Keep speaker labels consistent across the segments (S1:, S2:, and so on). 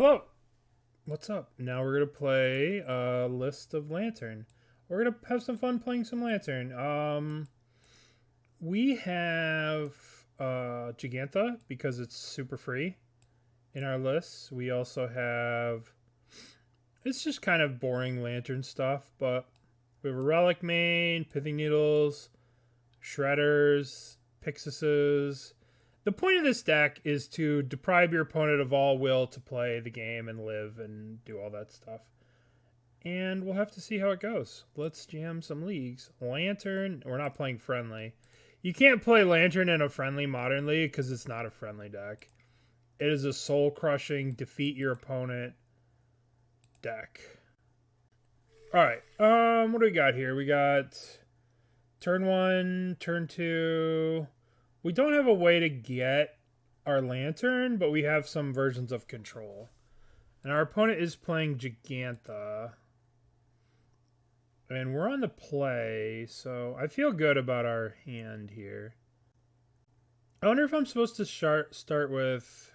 S1: Hello! What's up? Now we're going to play a list of Lantern. We're going to have some fun playing some Lantern. We have Jegantha because it's super free in our lists. We also have... It's just kind of boring Lantern stuff, but we have a Relic main, Pithing Needles, Shredders, Pyxises. The point of this deck is to deprive your opponent of all will to play the game and live and do all that stuff. And we'll have to see how it goes. Let's jam some leagues. Lantern, we're not playing friendly. You can't play Lantern in a friendly Modern League because it's not a friendly deck. It is a soul-crushing, defeat your opponent deck. Alright, what do we got here? We got turn 1, turn 2... We don't have a way to get our Lantern, but we have some versions of control. And our opponent is playing Jegantha. And we're on the play, so I feel good about our hand here. I wonder if I'm supposed to start with...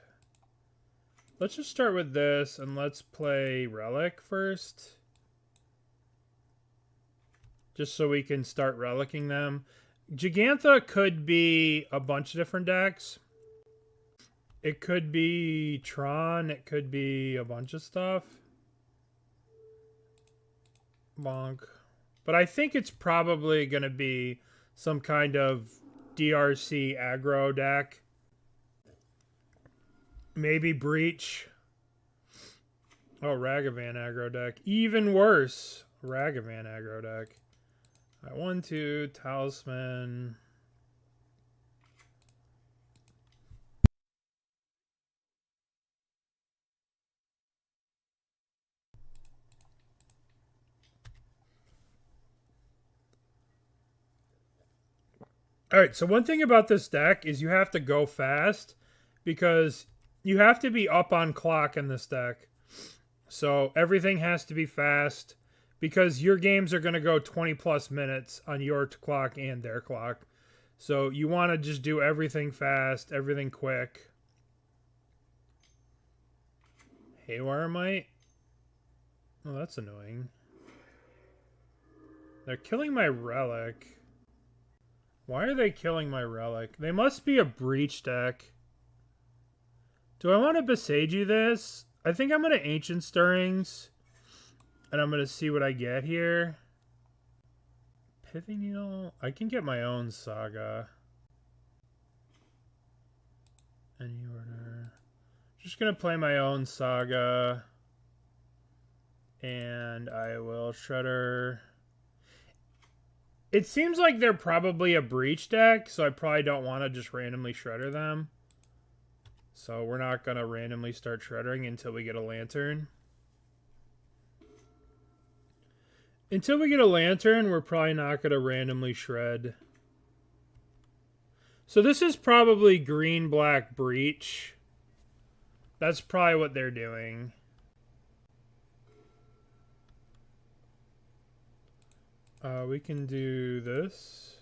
S1: Let's just start with this, and let's play Relic first. Just so we can start relicking them. Jegantha could be a bunch of different decks. It could be Tron. It could be a bunch of stuff. Bonk. But I think it's probably going to be some kind of DRC aggro deck. Maybe Breach. Oh, Ragavan aggro deck. Even worse. Ragavan aggro deck. All right, 1, 2, Talisman. All right, so one thing about this deck is you have to go fast because you have to be up on clock in this deck. So everything has to be fast. Because your games are going to go 20 plus minutes on your clock and their clock. So you want to just do everything fast, everything quick. Haywire Might? Oh, that's annoying. They're killing my Relic. Why are they killing my Relic? They must be a Breach deck. Do I want to Boseiju this? I think I'm going to Ancient Stirrings. And I'm going to see what I get here. Pithing Needle. I can get my own Saga. Any order. Just going to play my own Saga. And I will Shredder. It seems like they're probably a Breach deck. So I probably don't want to just randomly Shredder them. So we're not going to randomly start Shreddering until we get a Lantern. Until we get a Lantern, we're probably not going to randomly shred. So this is probably green-black Breach. That's probably what they're doing. We can do this.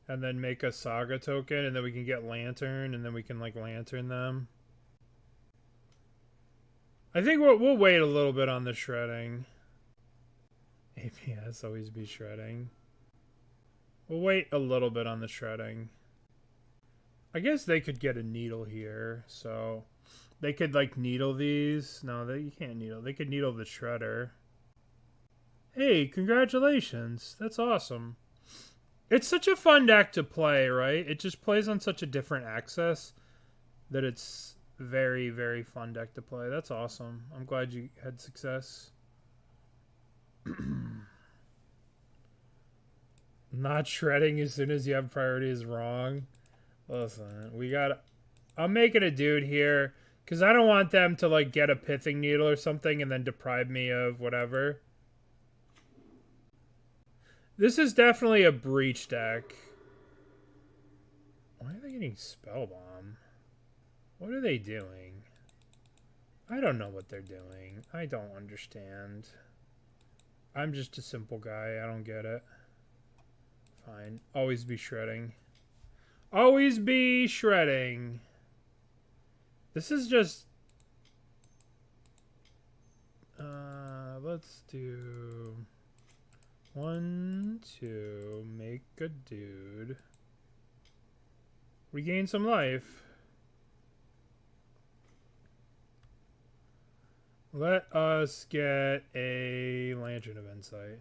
S1: And then make a Saga token, and then we can get Lantern, and then we can, like, Lantern them. I think we'll wait a little bit on the shredding. APS always be shredding. We'll wait a little bit on the shredding. I guess they could get a needle here, so they could like needle these. No, you can't needle. They could needle the shredder. Hey, congratulations. That's awesome. It's such a fun deck to play, right? It just plays on such a different axis that it's very, very fun deck to play. That's awesome. I'm glad you had success. Not shredding as soon as you have priority is wrong. Listen, I'm making a dude here because I don't want them to like get a Pithing Needle or something and then deprive me of whatever. This is definitely a Breach deck. Why are they getting Spellbomb? What are they doing? I don't know what they're doing. I don't understand. I'm just a simple guy. I don't get it. Fine. Always be shredding. Always be shredding. This is just let's do 1, 2, make a dude. Regain some life. Let us get a Lantern of Insight.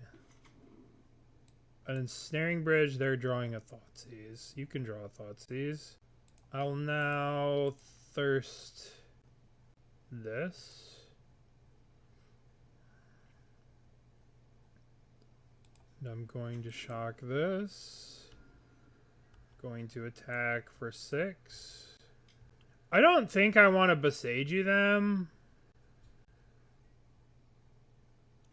S1: An Ensnaring Bridge, they're drawing a Thoughtseize. You can draw a Thoughtseize. I'll now thirst this. And I'm going to shock this. Going to attack for 6. I don't think I want to Boseiju them.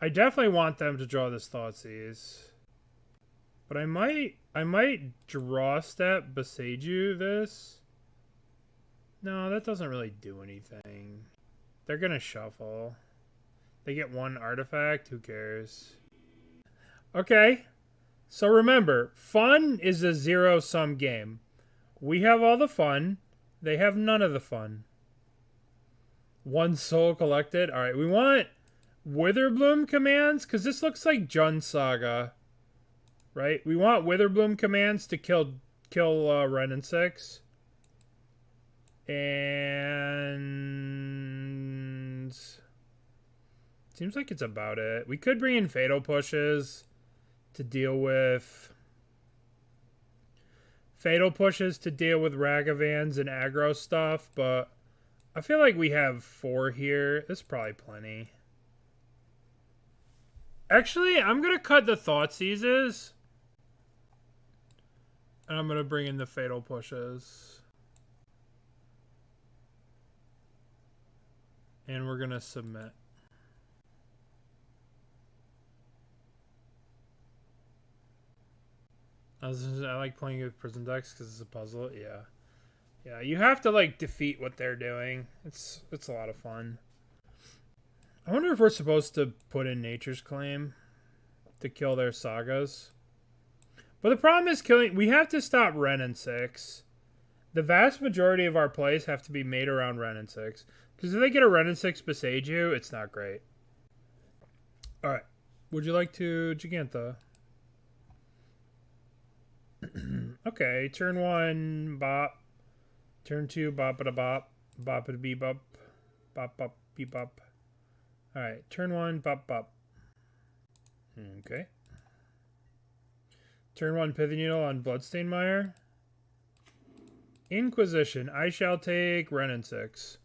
S1: I definitely want them to draw this Thoughtseize. But I might draw step Boseiju this. No, that doesn't really do anything. They're gonna shuffle. They get 1 artifact, who cares? Okay. So remember, fun is a 0-sum game. We have all the fun. They have none of the fun. 1 soul collected. Alright, we want Witherbloom commands, because this looks like Jund Saga. Right? We want Witherbloom commands to kill Ren and 6. And seems like it's about it. We could bring in Fatal Pushes to deal with Ragavans and aggro stuff, but I feel like we have 4 here. This is probably plenty. Actually, I'm going to cut the Thoughtseizes. And I'm going to bring in the Fatal Pushes. And we're going to submit. I like playing with prison decks because it's a puzzle. Yeah. Yeah, you have to, like, defeat what they're doing. It's a lot of fun. I wonder if we're supposed to put in Nature's Claim to kill their sagas. But the problem is we have to stop Ren and 6. The vast majority of our plays have to be made around Ren and 6. Because if they get a Ren and 6 Boseiju, it's not great. Alright. Would you like to Jegantha? Okay, turn 1, bop. Turn 2, bop-a-da-bop. Bop-a-da-bee-bop. Bop-bop-bee-bop. Alright, turn 1, bop-bop. Okay. Turn 1, Pithing Needle on Bloodstained Mire. Inquisition. I shall take Ren and 6.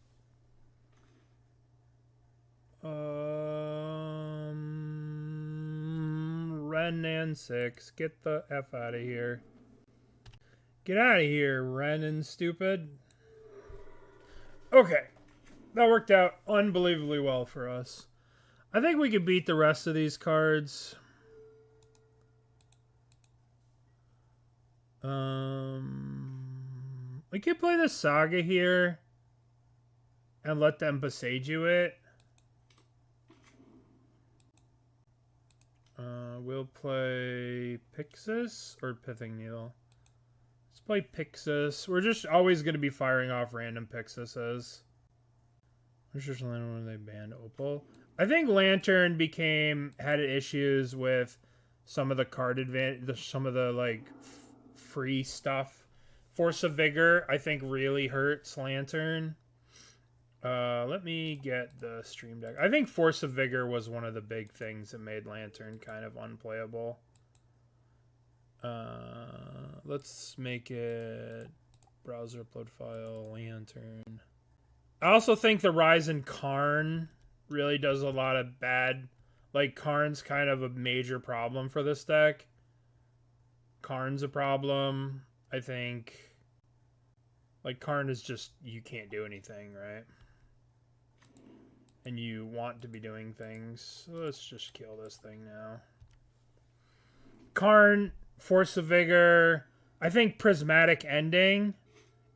S1: Ren and 6. Get the F out of here. Get out of here, Ren and stupid. Okay. That worked out unbelievably well for us. I think we could beat the rest of these cards. We could play the Saga here and let them Boseiju it. We'll play Pyxis or Pithing Needle. Let's play Pyxis. We're just always going to be firing off random Pyxises. Which just Lantern when they banned Opal. I think Lantern had issues with some of the card advantage, some of the like free stuff. Force of Vigor, I think, really hurts Lantern. Let me get the stream deck. I think Force of Vigor was one of the big things that made Lantern kind of unplayable. Let's make it browser upload file Lantern. I also think the Rise in Karn really does a lot of bad. Like, Karn's kind of a major problem for this deck. Karn's a problem. I think, like, Karn is just, you can't do anything, right? And you want to be doing things. So let's just kill this thing now. Karn, Force of Vigor. I think Prismatic Ending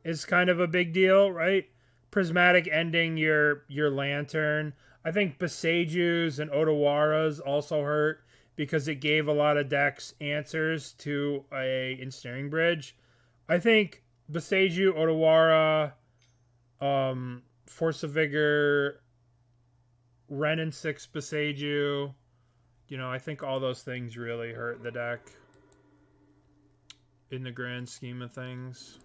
S1: is kind of a big deal, right? Prismatic Ending your Lantern. I think Boseijus and Otawaras also hurt because it gave a lot of decks answers to a Ensnaring Bridge. I think Boseiju, Otawara, Force of Vigor, Ren and 6 Boseiju. You know, I think all those things really hurt the deck in the grand scheme of things.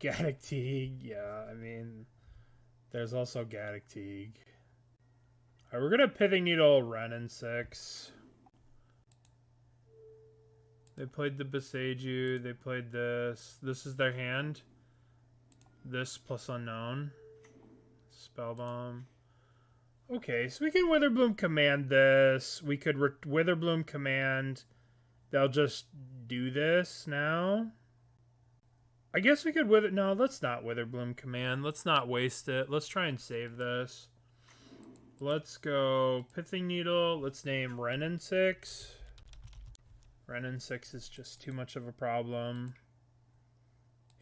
S1: Gaddock Teague, yeah, I mean, there's also Gaddock Teague. Alright, we're gonna Pithing Needle Ren and 6. They played the Boseiju, they played this. This is their hand. This plus Unknown. Spellbomb. Okay, so we can Witherbloom Command this. We could Witherbloom Command. They'll just do this now. I guess we could No, let's not Witherbloom Command. Let's not waste it. Let's try and save this. Let's go Pithing Needle. Let's name Ren and 6. Ren and 6 is just too much of a problem.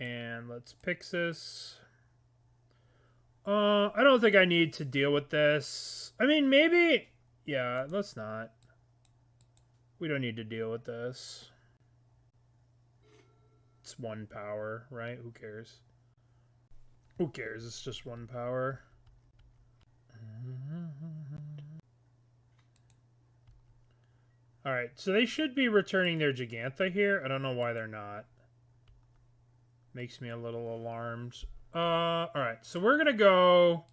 S1: And let's Pyxis. I don't think I need to deal with this. I mean, maybe... Yeah, let's not. We don't need to deal with this. It's 1 power, right? Who cares? Who cares? It's just 1 power. Alright, so they should be returning their Jegantha here. I don't know why they're not. Makes me a little alarmed. Alright, so we're gonna go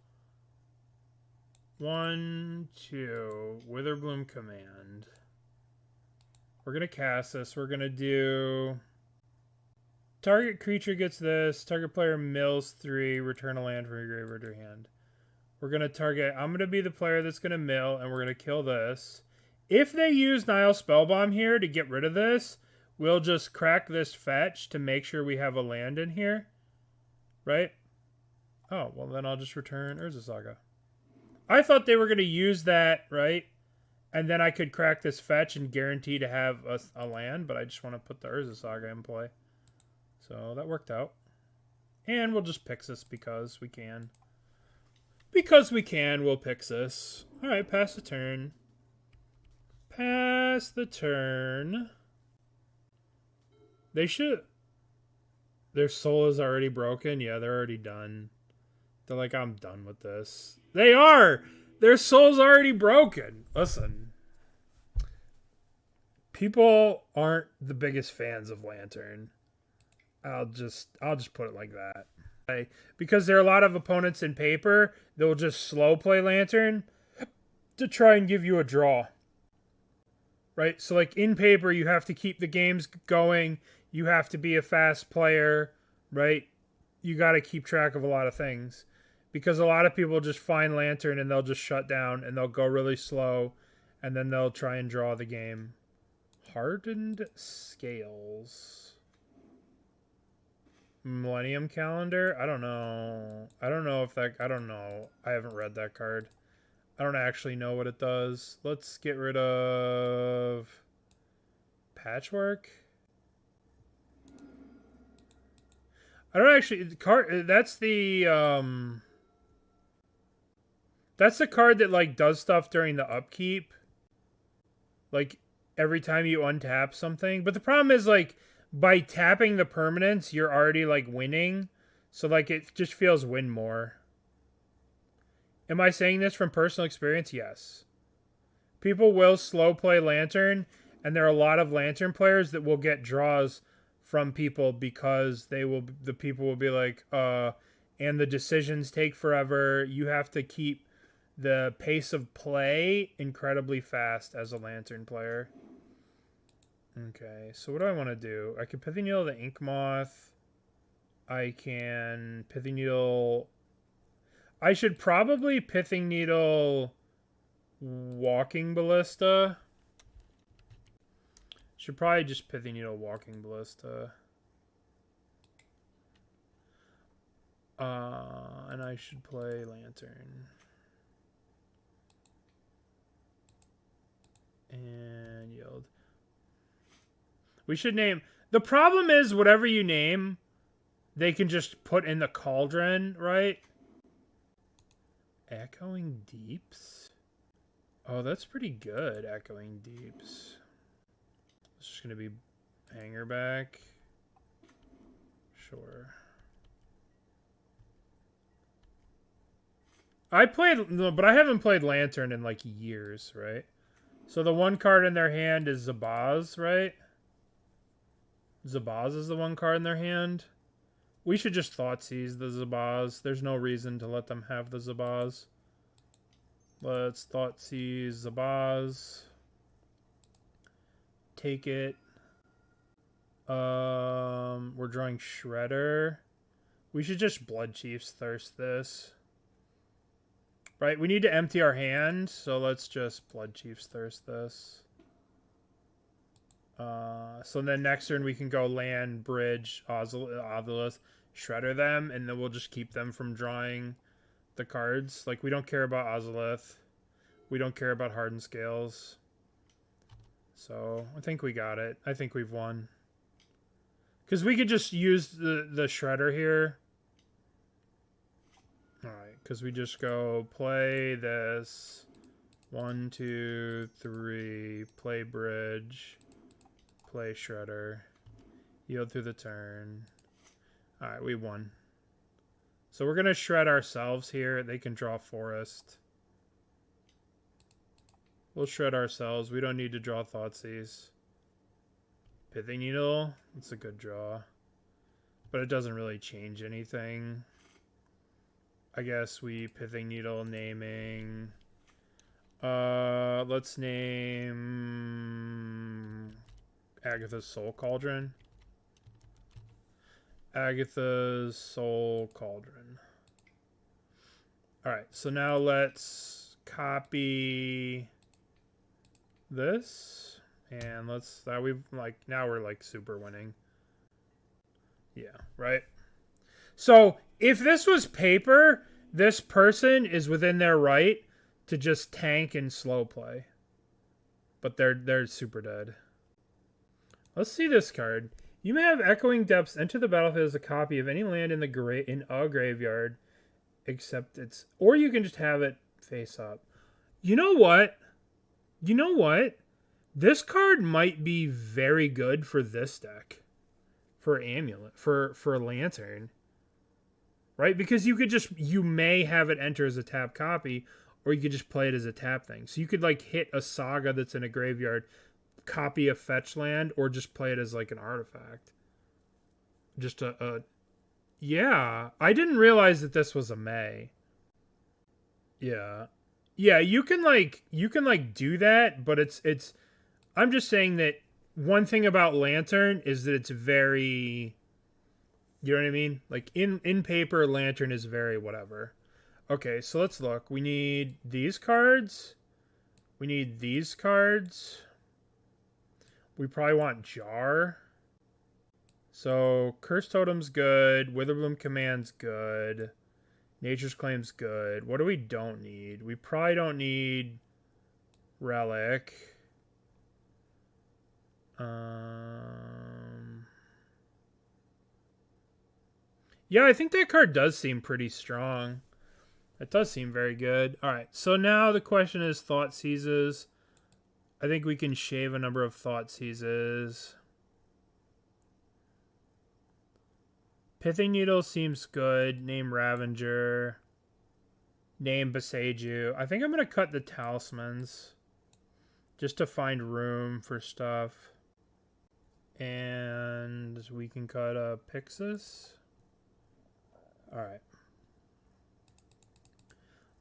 S1: 1, 2, Witherbloom Command. We're gonna cast this. We're gonna do target creature gets this. Target player mills 3. Return a land from your graveyard to your hand. We're gonna target. I'm gonna be the player that's gonna mill, and we're gonna kill this. If they use Nile Spellbomb here to get rid of this, we'll just crack this fetch to make sure we have a land in here. Right? Oh, well then I'll just return Urza Saga. I thought they were going to use that, right? And then I could crack this fetch and guarantee to have a land, but I just want to put the Urza Saga in play. So that worked out. And we'll just Pyxis because we can. Because we can, we'll Pyxis. Alright, pass the turn. Pass the turn. They should... Their soul is already broken? Yeah, they're already done. They're like, I'm done with this. They are! Their soul's already broken. Listen. People aren't the biggest fans of Lantern. I'll just put it like that. Okay? Because there are a lot of opponents in paper that will just slow play Lantern to try and give you a draw. Right? So like in paper, you have to keep the games going. You have to be a fast player, right? You got to keep track of a lot of things. Because a lot of people just find Lantern and they'll just shut down and they'll go really slow and then they'll try and draw the game. Hardened Scales. Millennium Calendar? I don't know. I don't know if that... I don't know. I haven't read that card. I don't actually know what it does. Let's get rid of... Patchwork? I don't actually... That's the... That's the card that, like, does stuff during the upkeep. Like, every time you untap something. But the problem is, like, by tapping the permanents, you're already, like, winning. So, like, it just feels win more. Am I saying this from personal experience? Yes. People will slow play Lantern, and there are a lot of Lantern players that will get draws from people because the people will be like, and the decisions take forever. You have to keep the pace of play incredibly fast as a Lantern player. Okay, so what do I want to do? I can Pithing Needle the Yawgmoth. I can Pithing Needle... I should probably Pithing Needle Walking Ballista. Should probably just Pithing Needle Walking Ballista. And I should play Lantern. And yield. We should name... The problem is, whatever you name, they can just put in the cauldron, right? Echoing Deeps? Oh, that's pretty good, Echoing Deeps. It's just going to be hanger back. Sure. I played, no, but I haven't played Lantern in like years, right? So the one card in their hand is Zabaz, right? Zabaz is the one card in their hand. We should just Thoughtseize the Zabaz. There's no reason to let them have the Zabaz. Let's Thoughtseize Zabaz. Take it. We're drawing Shredder. We should just Bloodchief's Thirst this. Right, we need to empty our hand, so let's just Bloodchief's Thirst this. So then next turn we can go land, bridge, Ozolith, Shredder them, and then we'll just keep them from drawing the cards. Like, we don't care about Ozolith. We don't care about Hardened Scales. So, I think we got it. I think we've won. Because we could just use the Shredder here. Alright, because we just go play this. 1, 2, 3. Play bridge. Play Shredder. Yield through the turn. Alright, we won. So we're going to shred ourselves here. They can draw Forest. We'll shred ourselves. We don't need to draw Thoughtseize. Pithing Needle. It's a good draw. But it doesn't really change anything. I guess we Pithing Needle naming. Let's name Agatha's Soul Cauldron. Agatha's Soul Cauldron. Alright, so now let's copy this. And let's now we're like super winning. Yeah, right? So if this was paper, this person is within their right to just tank and slow play. But they're super dead. Let's see this card. You may have Echoing Depths enter the battlefield as a copy of any land in a graveyard, except it's, or you can just have it face up. You know what? You know what? This card might be very good for this deck. For Amulet, for Lantern. Right? Because you may have it enter as a tap copy, or you could just play it as a tap thing. So you could like hit a Saga that's in a graveyard, copy a fetch land, or just play it as like an artifact. Just yeah. I didn't realize that this was a May. Yeah. Yeah, you can do that, but it's I'm just saying that one thing about Lantern is that it's very, you know what I mean? Like in paper, Lantern is very whatever. Okay, so let's look. We need these cards. We need these cards. We probably want Jar. So Cursed Totem's good. Witherbloom Command's good. Nature's Claim's good. What do we don't need? We probably don't need Relic. Yeah, I think that card does seem pretty strong. It does seem very good. Alright, so now the question is Thoughtseizes. I think we can shave a number of Thoughtseizes. Pithing Needle seems good. Name Ravager. Name Boseiju. I think I'm going to cut the Talismans. Just to find room for stuff. And we can cut a Pyxis. Alright.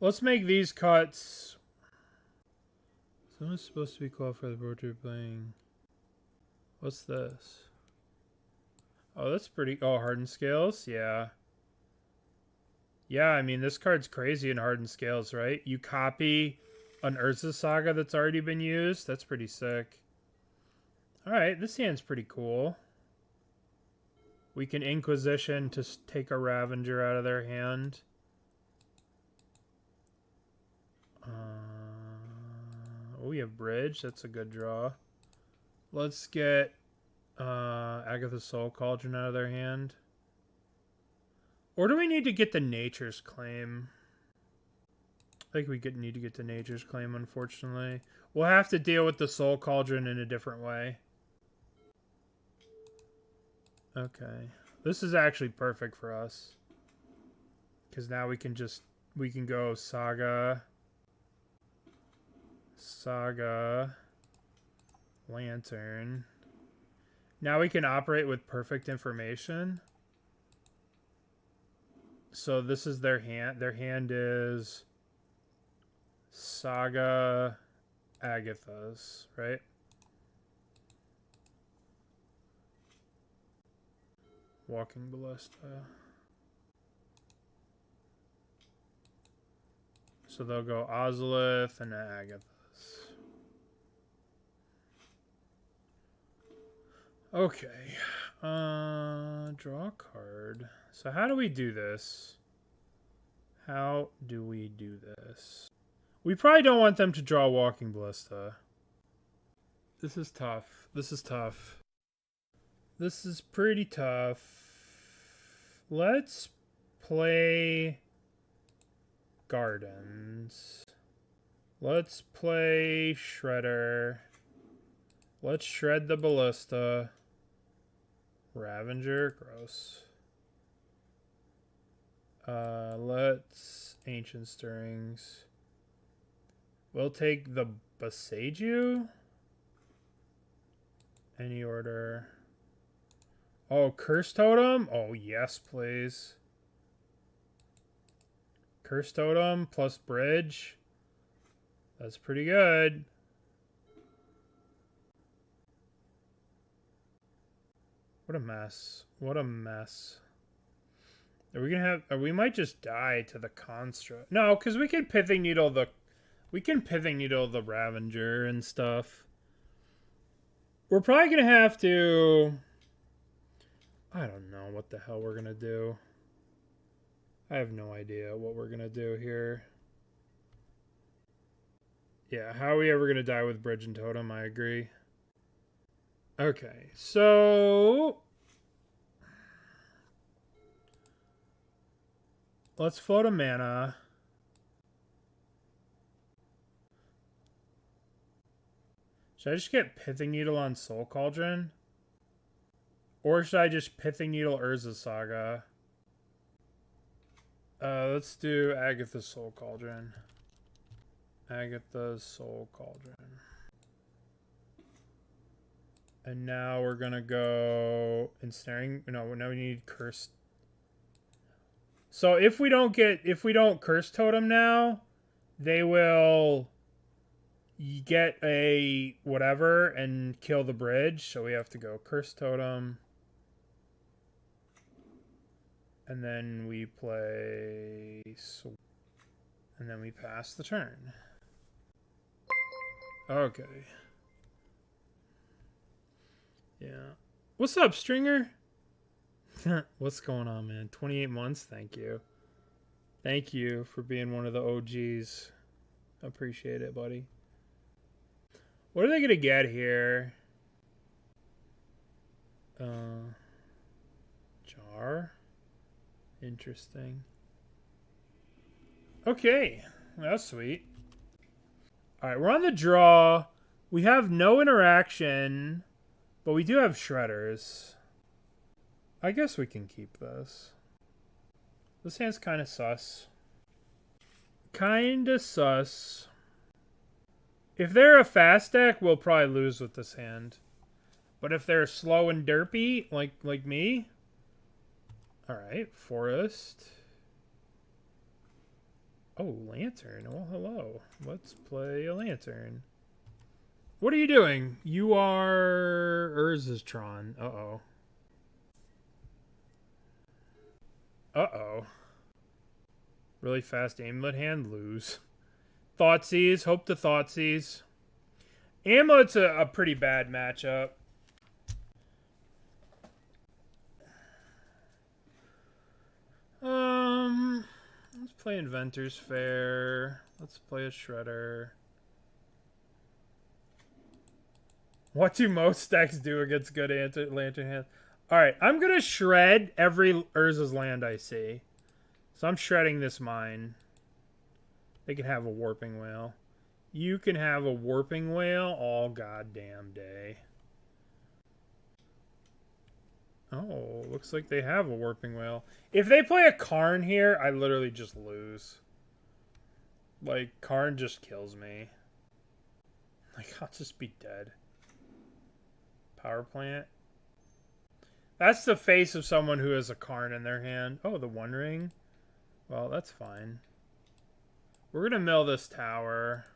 S1: Let's make these cuts. Someone's supposed to be called for the portrait playing. What's this? Oh, that's pretty. Oh, Hardened Scales? Yeah. Yeah, I mean, this card's crazy in Hardened Scales, right? You copy an Urza Saga that's already been used. That's pretty sick. Alright, this hand's pretty cool. We can Inquisition to take a Ravager out of their hand. Oh, we have Bridge. That's a good draw. Let's get Agatha's Soul Cauldron out of their hand. Or do we need to get the Nature's Claim? I think we need to get the Nature's Claim, unfortunately. We'll have to deal with the Soul Cauldron in a different way. Okay. This is actually perfect for us. Because now we can just We can go Saga, Lantern. Now we can operate with perfect information. So this is their hand. Their hand is Saga, Agatha's, right? Walking Ballista. So they'll go Ozolith and Agatha's. Okay. Draw a card. So how do we do this? How do we do this? We probably don't want them to draw Walking Ballista. This is tough. This is tough. This is pretty tough. Let's play Gardens. Let's play Shredder. Let's shred the Ballista. Ravager, gross. Let's Ancient Stirrings. We'll take the Boseiju. Any order. Oh, Cursed Totem? Oh, yes, please. Cursed Totem plus Bridge. That's pretty good. What a mess. What a mess. Are we gonna have... we might just die to the Construct. No, because we can Pithing Needle the... we can Pithing Needle the Ravager and stuff. We're probably gonna have to... I don't know what the hell we're gonna do. I have no idea what we're gonna do here. Yeah, how are we ever gonna die with Bridge and Totem? I agree. Okay, so... let's float a mana. Should I just get Pithing Needle on Soul Cauldron? Or should I just Pithing Needle Urza Saga? Let's do Agatha's Soul Cauldron. Agatha's Soul Cauldron. And now we're gonna go Ensnaring. No, now we need Cursed. So if we don't Cursed Totem now, they will get a whatever and kill the bridge. So we have to go Cursed Totem. And then we play... and then we pass the turn. Okay. Yeah. What's up, Stringer? What's going on, man? 28 months? Thank you. Thank you for being one of the OGs. Appreciate it, buddy. What are they going to get here? Jar? Interesting. Okay. That's sweet. Alright, we're on the draw. We have no interaction, but we do have Shredders. I guess we can keep this. This hand's kind of sus. Kinda sus. If they're a fast deck, we'll probably lose with this hand. But if they're slow and derpy, like me... Alright, Forest. Oh, Lantern. Oh, hello. Let's play a Lantern. What are you doing? You are... Urza's Tron. Uh-oh. Uh-oh. Really fast Amulet hand, lose. Thoughtseize, hope to Thoughtseize. Amulet's a pretty bad matchup. Let's play Inventors Fair. Let's play a Shredder. What do most decks do against good Lantern hands? Alright, I'm going to shred every Urza's land I see. So I'm shredding this mine. They can have a Warping Whale. You can have a Warping Whale all goddamn day. Oh, looks like they have a Warping Whale. If they play a Karn here, I literally just lose. Like, Karn just kills me. Like, I'll just be dead. Power plant. That's the face of someone who has a Karn in their hand. Oh, the One Ring. Well, that's fine. We're gonna mill this tower.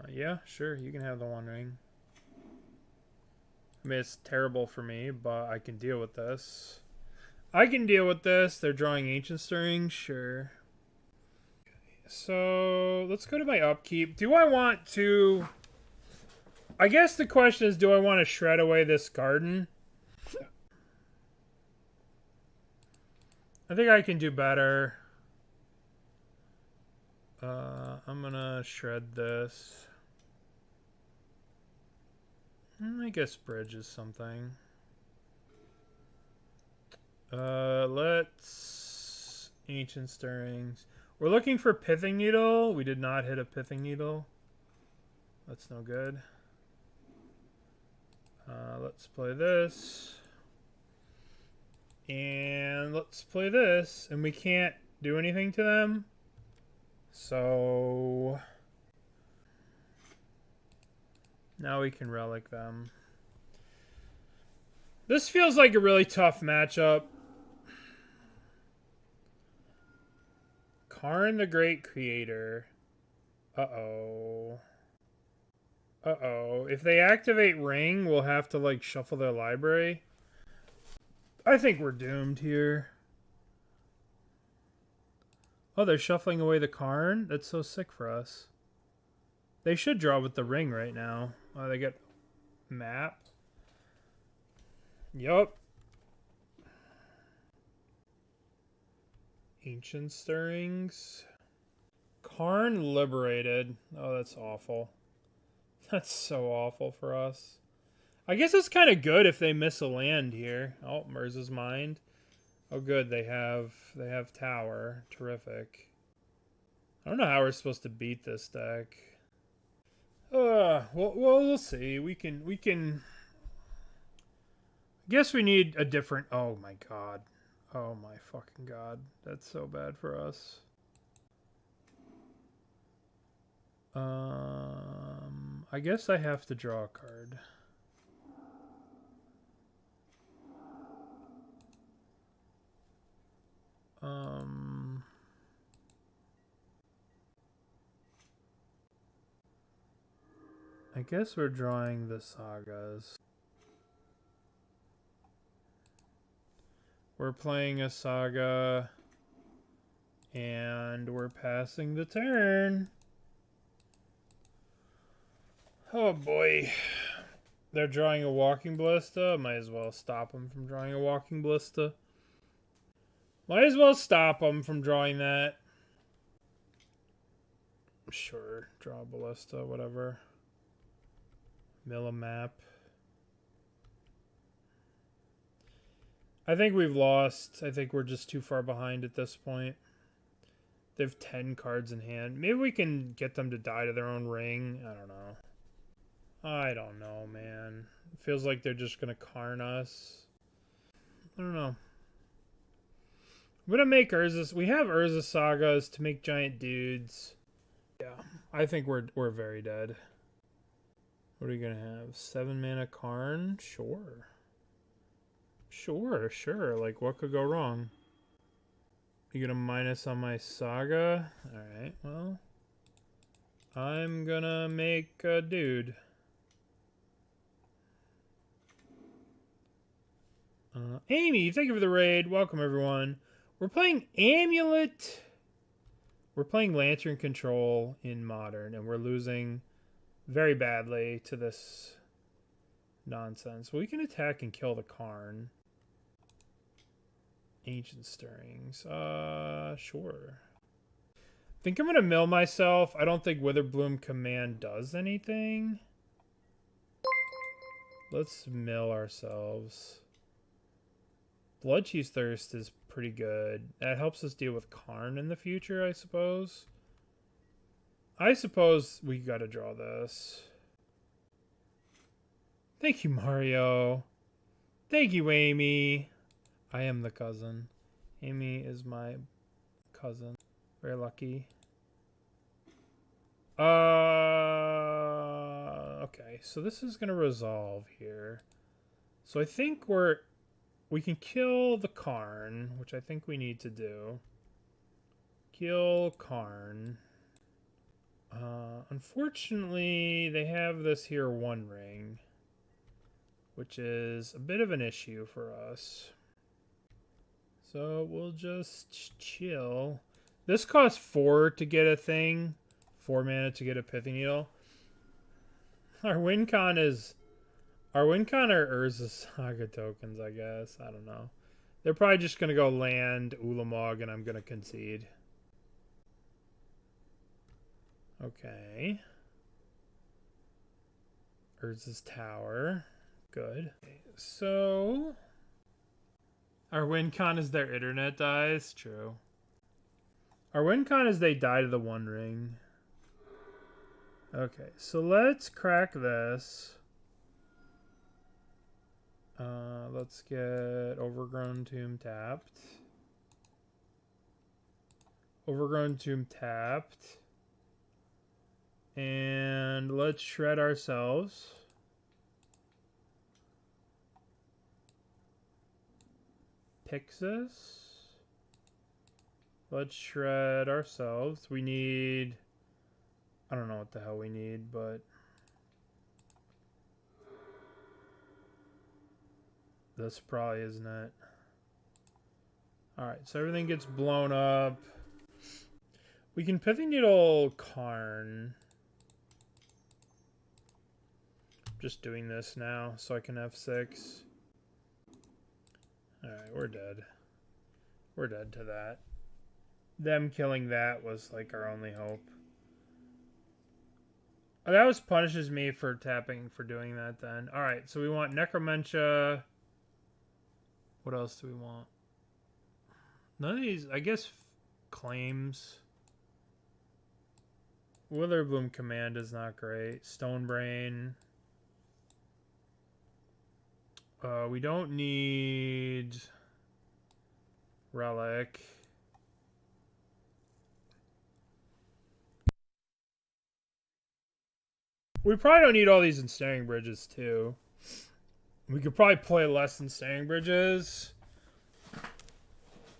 S1: Yeah, sure, you can have the One Ring. I mean, it's terrible for me, but I can deal with this. I can deal with this. They're drawing Ancient Stirring, sure. So, let's go to my upkeep. Do I want to... I guess the question is, do I want to shred away this garden? I think I can do better. I'm gonna shred this. I guess bridge is something. Let's... Ancient Stirrings. We're looking for Pithing Needle. We did not hit a Pithing Needle. That's no good. Let's play this. And let's play this. And we can't do anything to them. So... now we can relic them. This feels like a really tough matchup. Karn the Great Creator. Uh-oh. Uh-oh. If they activate Ring, we'll have to, like, shuffle their library. I think we're doomed here. Oh, they're shuffling away the Karn? That's so sick for us. They should draw with the Ring right now. Oh, they get map. Yup. Ancient Stirrings. Karn liberated. Oh, that's awful. That's so awful for us. I guess it's kind of good if they miss a land here. Oh, Urza's Mind. Oh, good. They have Tower. Terrific. I don't know how we're supposed to beat this deck. Well, we'll see. We can. I guess we need a different. Oh my god. Oh my fucking god. That's so bad for us. I guess I have to draw a card. I guess we're drawing the Sagas. We're playing a Saga, and we're passing the turn. Oh boy. They're drawing a Walking Ballista. Might as well stop them from drawing a Walking Ballista. Might as well stop them from drawing that. Sure, draw a Ballista, whatever. Mill a map. I think we've lost. I think we're just too far behind at this point. They have 10 cards in hand. Maybe we can get them to die to their own ring. I don't know. I don't know, man. It feels like they're just going to Karn us. I don't know. I'm going to make Urza. We have Urza Sagas to make giant dudes. Yeah, I think we're very dead. What are you going to have? 7 mana Karn? Sure. Sure. Like, what could go wrong? You gonna minus on my Saga? Alright, well. I'm gonna make a dude. Amy, thank you for the raid. Welcome, everyone. We're playing Amulet. We're playing Lantern Control in Modern, and we're losing very badly to this nonsense. We can attack and kill the Karn. Ancient Stirrings. Sure. I think I'm going to mill myself. I don't think Witherbloom Command does anything. Let's mill ourselves. Bloodchief's Thirst is pretty good. That helps us deal with Karn in the future, I suppose. I suppose we got to draw this. Thank you, Mario. Thank you, Amy. I am the cousin. Amy is my cousin. Very lucky. Okay, so this is gonna resolve here. So I think we can kill the Karn, which I think we need to do. Kill Karn. Unfortunately, they have this here One Ring, which is a bit of an issue for us. So we'll just chill. This costs 4 to get a thing. 4 mana to get a Pithing Needle. Our win con are Urza Saga tokens, I guess. I don't know. They're probably just going to go land Ulamog, and I'm going to concede. Okay. Urza's Tower. Good. Okay, so our win con is their internet dies. True. Our win con is they die to the One Ring. Okay, so let's crack this. Let's get Overgrown Tomb tapped. Overgrown Tomb tapped. And let's shred ourselves. Pyxis. Let's shred ourselves. We need... I don't know what the hell we need, but... this probably isn't it. Alright, so everything gets blown up. We can Pithing Needle Karn. Just doing this now so I can F6. Alright, we're dead. We're dead to that. Them killing that was like our only hope. Oh, that was punishes me for tapping for doing that then. Alright, so we want Necromentia. What else do we want? None of these, I guess, claims. Witherbloom Command is not great. Stonebrain. We don't need Relic. We probably don't need all these Ensnaring Bridges too. We could probably play less Ensnaring Bridges.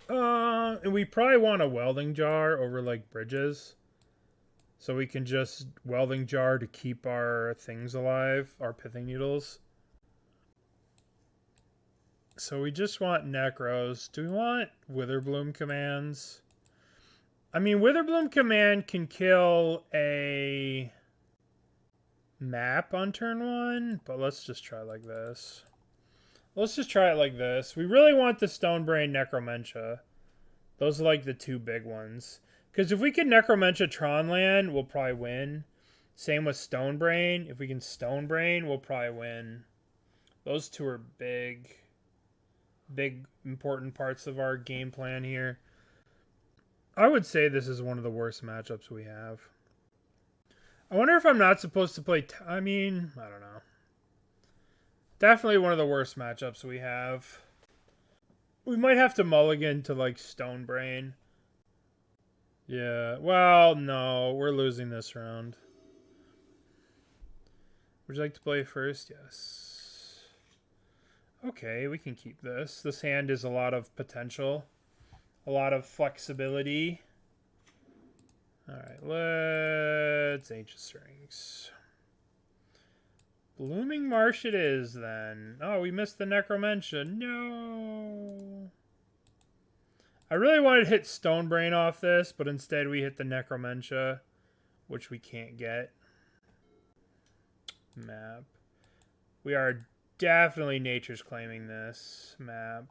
S1: And we probably want a Welding Jar over like bridges. So we can just Welding Jar to keep our things alive, our Pithing Needles. So we just want Necros. Do we want Witherbloom commands? I mean, Witherbloom Command can kill a map on turn 1, but let's just try like this. Let's just try it like this. We really want the Stonebrain Necromentia. Those are like the two big ones. Because if we can Necromentia Tronland, we'll probably win. Same with Stonebrain. If we can Stonebrain, we'll probably win. Those two are big important parts of our game plan here. I would say this is one of the worst matchups we have. I wonder if I'm not supposed to play... I mean, I don't know. Definitely one of the worst matchups we have. We might have to mulligan to, like, Stonebrain. Yeah. Well, no. We're losing this round. Would you like to play first? Yes. Okay, we can keep this. This hand is a lot of potential. A lot of flexibility. Alright, let's Ancient Strings. Blooming Marsh it is, then. Oh, we missed the Necromentia. No! I really wanted to hit Stonebrain off this, but instead we hit the Necromentia, which we can't get. Map. We are definitely Nature's claiming this map.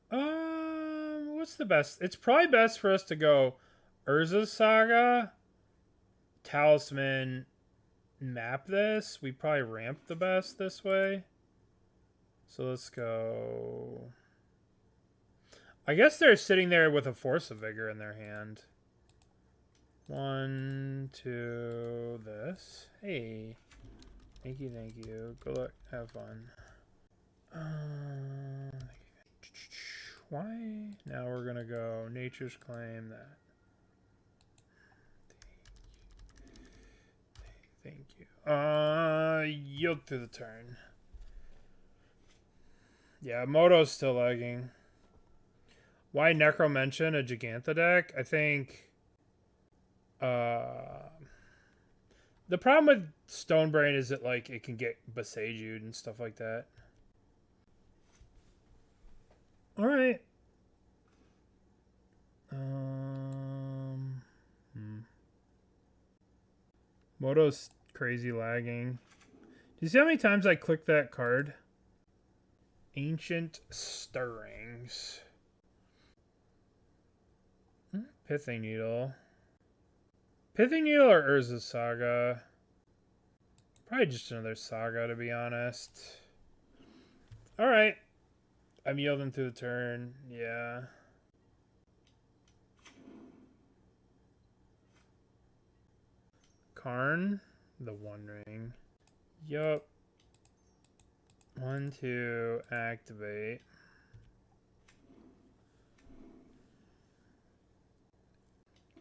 S1: What's the best? It's probably best for us to go Urza's Saga, Talisman, map this. We probably ramp the best this way. So let's go. I guess they're sitting there with a Force of Vigor in their hand. 1, 2, this. Hey. Thank you, thank you. Good luck. Have fun. Why? Now we're going to go Nature's Claim that. Yield through the turn. Yeah, Moto's still lagging. Why Necromention a Jegantha deck? I think the problem with Stonebrain is that like it can get Boseiju'd and stuff like that. All right. Moto's crazy lagging. Do you see how many times I clicked that card? Ancient Stirrings. Pithing Needle. Pithing Needle or Urza Saga? Probably just another Saga, to be honest. Alright. I'm yielding through the turn. Yeah. Karn. The One Ring. Yup. 1, 2, activate.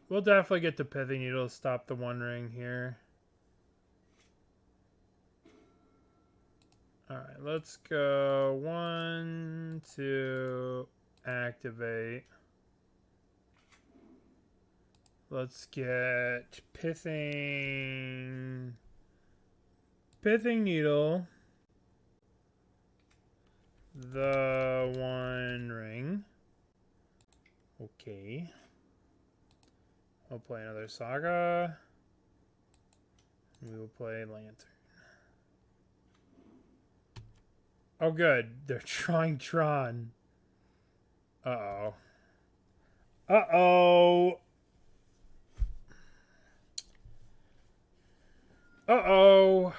S1: We'll definitely get the Pithing Needle to stop the One Ring here. Alright, let's go 1, 2, activate. Let's get Pithing Needle. The One Ring. Okay. We'll play another Saga. We will play Lantern. Oh, good. They're trying Tron. Uh-oh. Uh-oh. Uh-oh.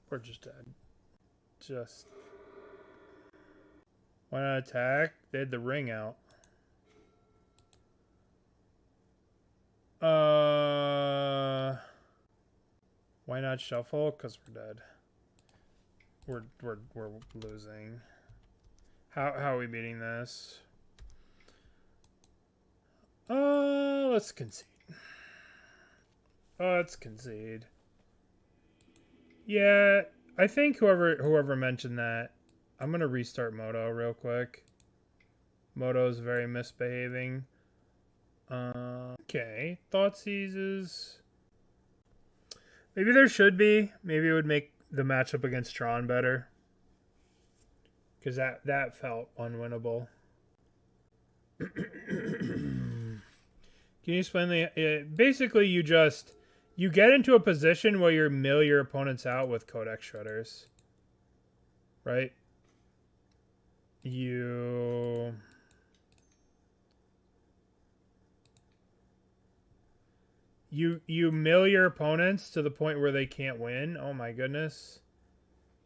S1: We're just dead. Just... Why not attack? They had the ring out. Why not shuffle? Because we're dead. We're losing. How are we beating this? Let's concede. Let's concede. Yeah, I think whoever mentioned that, I'm gonna restart Moto real quick. Moto's very misbehaving. Okay, Thoughtseizes. Maybe there should be. Maybe it would make the matchup against Tron better. Because that felt unwinnable. Can you explain the... basically, you get into a position where you mill your opponents out with Codex Shredders. Right? You mill your opponents to the point where they can't win. Oh my goodness.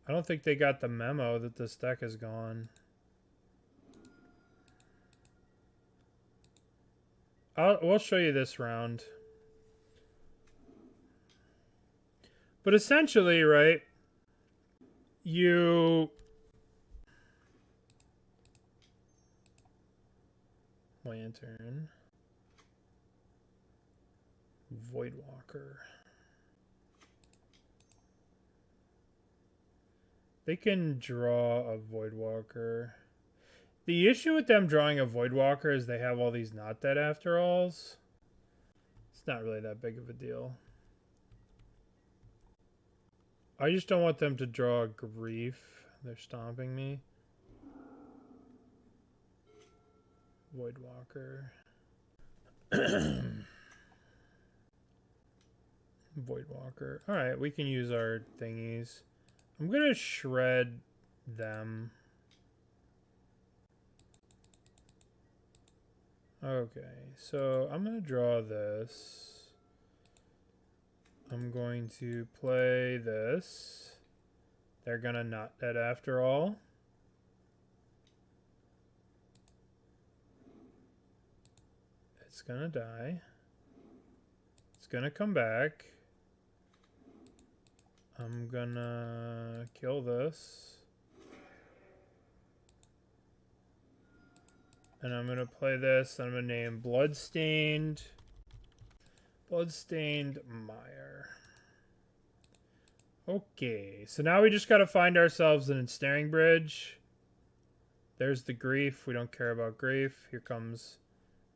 S1: I don't think they got the memo that this deck is gone. We'll show you this round. But essentially, right, you... Lantern. Voidwalker. They can draw a Voidwalker. The issue with them drawing a Voidwalker is they have all these not dead after alls. It's not really that big of a deal. I just don't want them to draw Grief. They're stomping me. Voidwalker. Voidwalker. Alright, we can use our thingies. I'm gonna shred them. Okay, so I'm gonna draw this. I'm going to play this. They're gonna not dead after all. It's gonna die. It's gonna come back. I'm gonna kill this. And I'm going to play this. I'm going to name Bloodstained Mire. Okay, so now we just got to find ourselves an Ensnaring Bridge. There's the grief. We don't care about grief. Here comes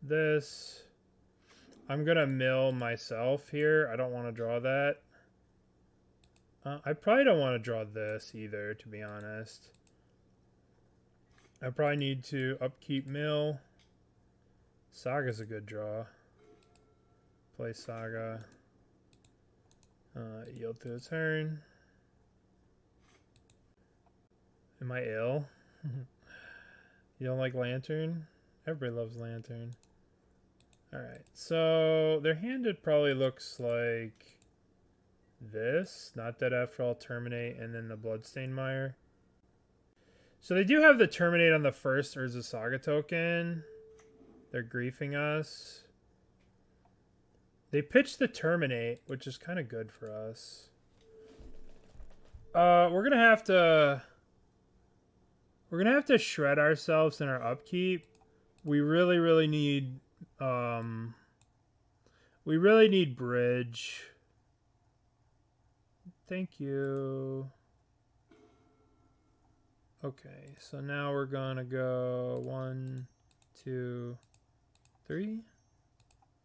S1: this. I'm going to mill myself here. I don't want to draw that. I probably don't want to draw this either, to be honest. I probably need to upkeep mill. Saga's a good draw. Play Saga. Yield to the turn. Am I ill? You don't like Lantern? Everybody loves Lantern. Alright, so their hand probably looks like this. Not Dead After All, Terminate, and then the Bloodstained Mire. So they do have the Terminate on the first Urza Saga token. They're griefing us. They pitched the Terminate, which is kind of good for us. We're gonna have to shred ourselves in our upkeep. We really need bridge. Thank you. Okay, so now we're gonna go 1, 2, 3.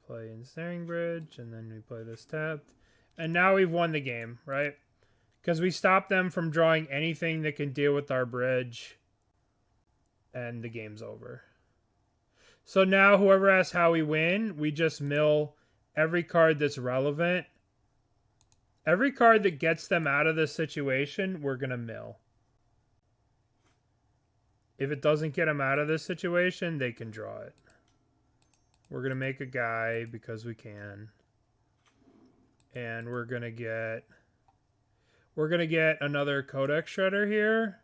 S1: Play Ensnaring Bridge, and then we play this tapped. And now we've won the game, right? Because we stopped them from drawing anything that can deal with our bridge. And the game's over. So now whoever asks how we win, we just mill every card that's relevant. Every card that gets them out of this situation, we're going to mill. If it doesn't get them out of this situation, they can draw it. We're going to make a guy because we can. And we're going to get another Codex Shredder here.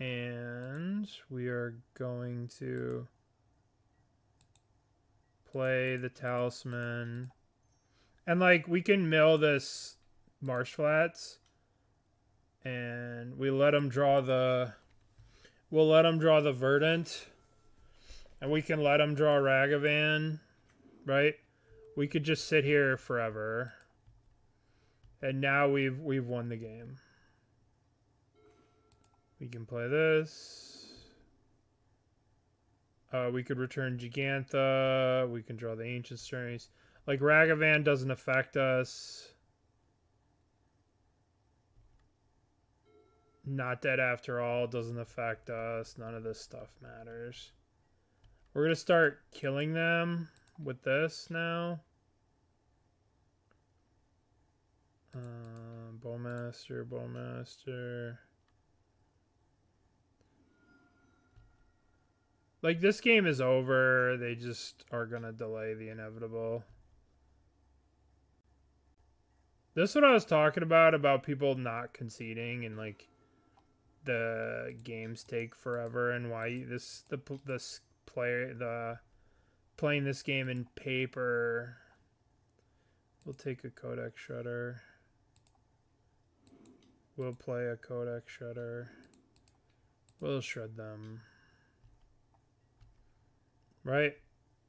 S1: And we are going to play the Talisman. And like we can mill this Marsh Flats. And we let them draw the Verdant. And we can let them draw Ragavan, right? We could just sit here forever. And now we've won the game. We can play this. We could return Jegantha. We can draw the Ancient Strings. Like Ragavan doesn't affect us. Not Dead After All doesn't affect us. None of this stuff matters. We're going to start killing them with this now. Bowmaster. Like, this game is over. They just are going to delay the inevitable. This is what I was talking about people not conceding and, like, the games take forever and why playing this game in paper. We'll take a Codex Shredder. We'll play a Codex Shredder. We'll shred them. Right?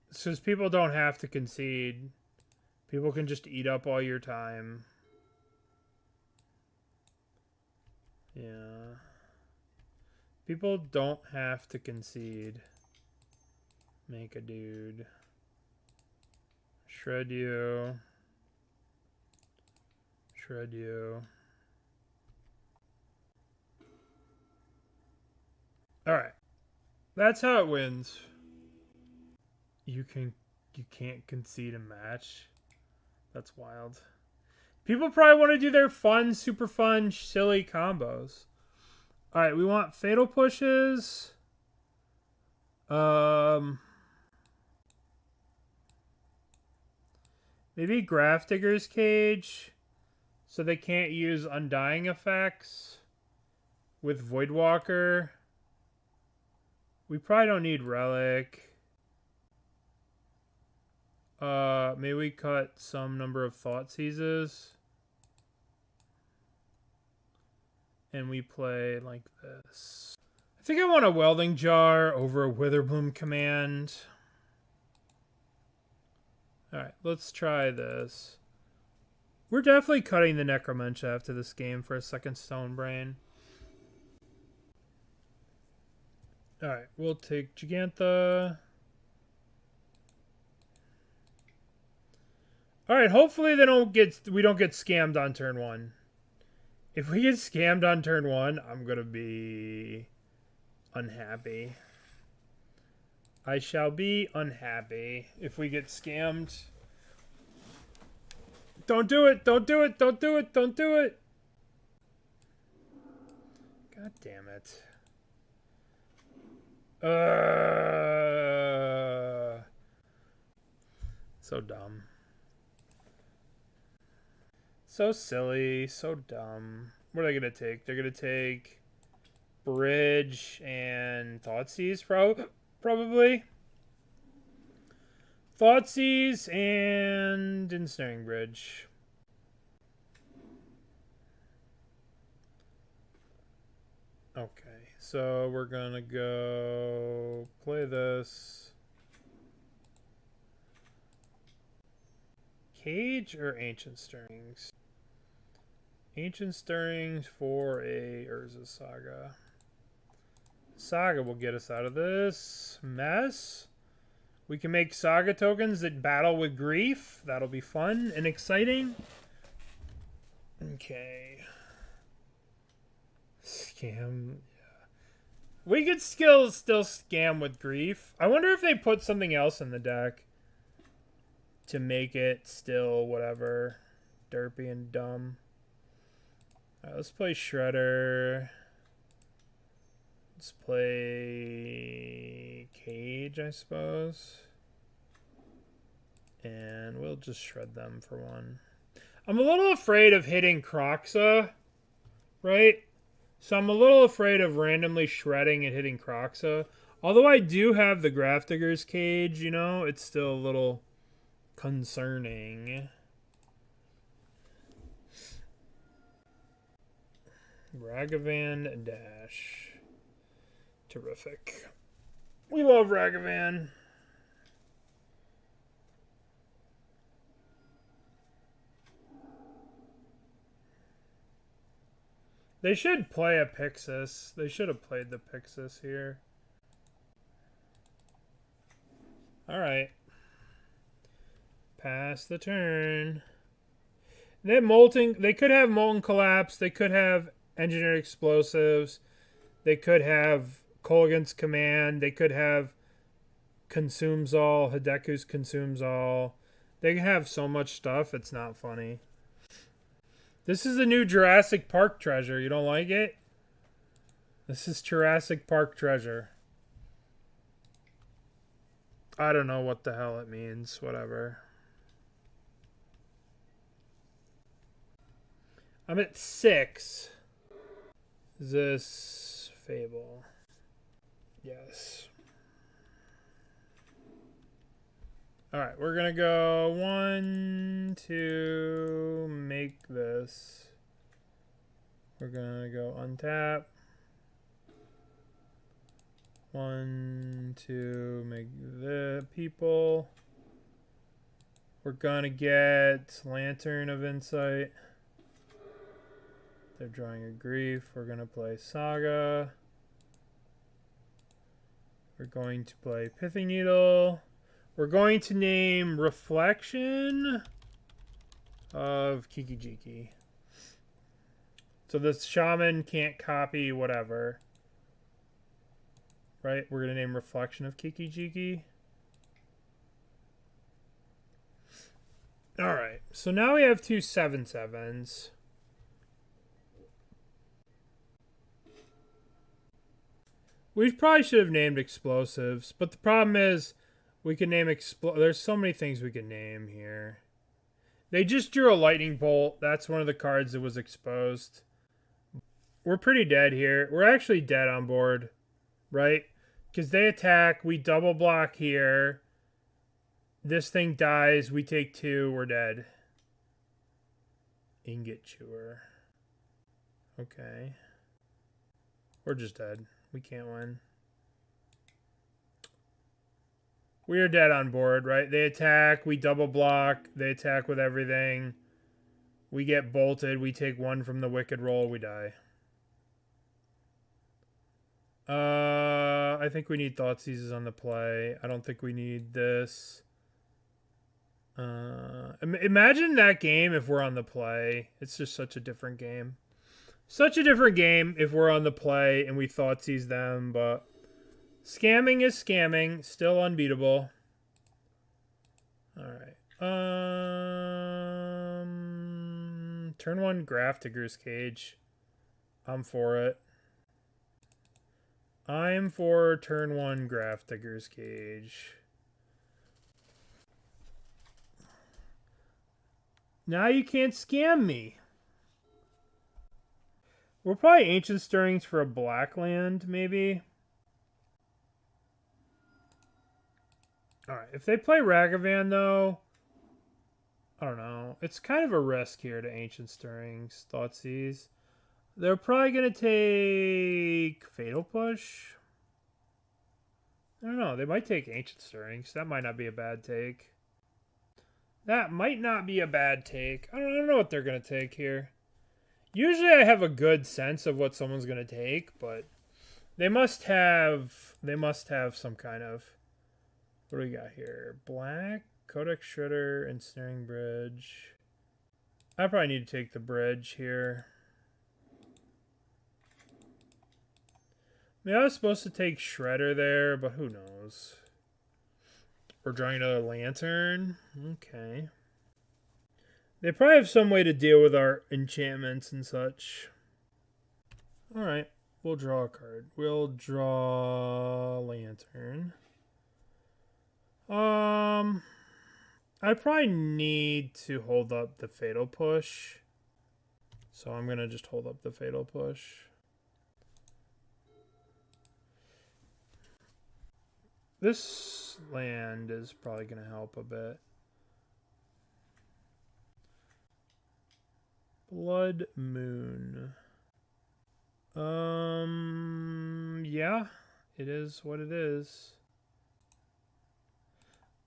S1: Because people don't have to concede. People can just eat up all your time. Yeah. People don't have to concede. Make a dude. Shred you. Shred you. Alright. That's how it wins. You can't concede a match. That's wild. People probably want to do their fun, super fun, silly combos. Alright, we want Fatal Pushes. Maybe Grafdigger's Cage. So they can't use Undying effects. With Voidwalker. We probably don't need Relic. Maybe we cut some number of Thoughtseizes. And we play like this. I think I want a Welding Jar over a Witherbloom Command. Alright, let's try this. We're definitely cutting the Necromancer after this game for a second Stone Brain. Alright, we'll take Jegantha. Alright, hopefully we don't get scammed on turn 1. If we get scammed on turn 1, I'm gonna be unhappy. I shall be unhappy if we get scammed. Don't do it! Don't do it! Don't do it! Don't do it! God damn it. So dumb. So silly. So dumb. What are they going to take? They're going to take Bridge and Thoughtseize, probably. Thoughtseize and Ensnaring Bridge. Okay, so we're gonna go play this. Cage or Ancient Stirrings? Ancient Stirrings for a Urza Saga. Saga will get us out of this mess. We can make Saga tokens that battle with grief. That'll be fun and exciting. Okay. Scam. Yeah. We could still scam with grief. I wonder if they put something else in the deck to make it still whatever. Derpy and dumb. Alright, let's play Shredder. Let's play Cage, I suppose. And we'll just shred them for one. I'm a little afraid of hitting Kroxa, right? So I'm a little afraid of randomly shredding and hitting Kroxa. Although I do have the Grafdigger's Cage, you know, it's still a little concerning. Ragavan Dash. Terrific. We love Ragavan. They should play a Pyxis. They should have played the Pyxis here. Alright. Pass the turn. They could have Molten Collapse. They could have Engineered Explosives. They could have Kolaghan's Command. They could have Consumes All. Hideku's Consumes All. They can have so much stuff, it's not funny. This is a new Jurassic Park treasure. You don't like it? This is Jurassic Park treasure. I don't know what the hell it means. Whatever. I'm at 6. Is this Fable? Yes. Alright, we're gonna go 1, 2, make this. We're gonna go untap. 1, 2, make the people. We're gonna get Lantern of Insight. They're drawing a grief. We're gonna play Saga. We're going to play Pithing Needle. We're going to name Reflection of Kiki-Jiki. So this shaman can't copy whatever. Right? We're going to name Reflection of Kiki-Jiki. Alright. So now we have 2 7/7s. We probably should have named Explosives. But the problem is we can name there's so many things we can name here. They just drew a Lightning Bolt. That's one of the cards that was exposed. We're pretty dead here. We're actually dead on board, right? Because they attack, we double block here. This thing dies, we take 2, we're dead. Ingot Chewer. Okay. We're just dead. We can't win. We are dead on board, right? They attack, we double block, they attack with everything. We get bolted, we take one from the wicked roll, we die. I think we need Thoughtseizes on the play. I don't think we need this. Imagine that game if we're on the play. It's just such a different game. Such a different game if we're on the play and we Thoughtseize them, but scamming is scamming. Still unbeatable. Alright. Turn 1 Grafdigger's Cage. I'm for it. I'm for turn 1 Grafdigger's Cage. Now you can't scam me. We'll probably Ancient Stirrings for a black land, maybe. Alright, if they play Ragavan, though, I don't know. It's kind of a risk here to Ancient Stirrings, Thoughtseize. They're probably going to take Fatal Push. I don't know. They might take Ancient Stirrings. That might not be a bad take. That might not be a bad take. I don't know what they're going to take here. Usually I have a good sense of what someone's going to take, but they must have some kind of... What do we got here? Black, Codex Shredder, Ensnaring Bridge. I probably need to take the bridge here. I mean, I was supposed to take Shredder there, but who knows? We're drawing another Lantern. Okay. They probably have some way to deal with our enchantments and such. Alright, we'll draw a card. We'll draw Lantern. I probably need to hold up the Fatal Push. So I'm going to just hold up the Fatal Push. This land is probably going to help a bit. Blood Moon. Yeah, it is what it is.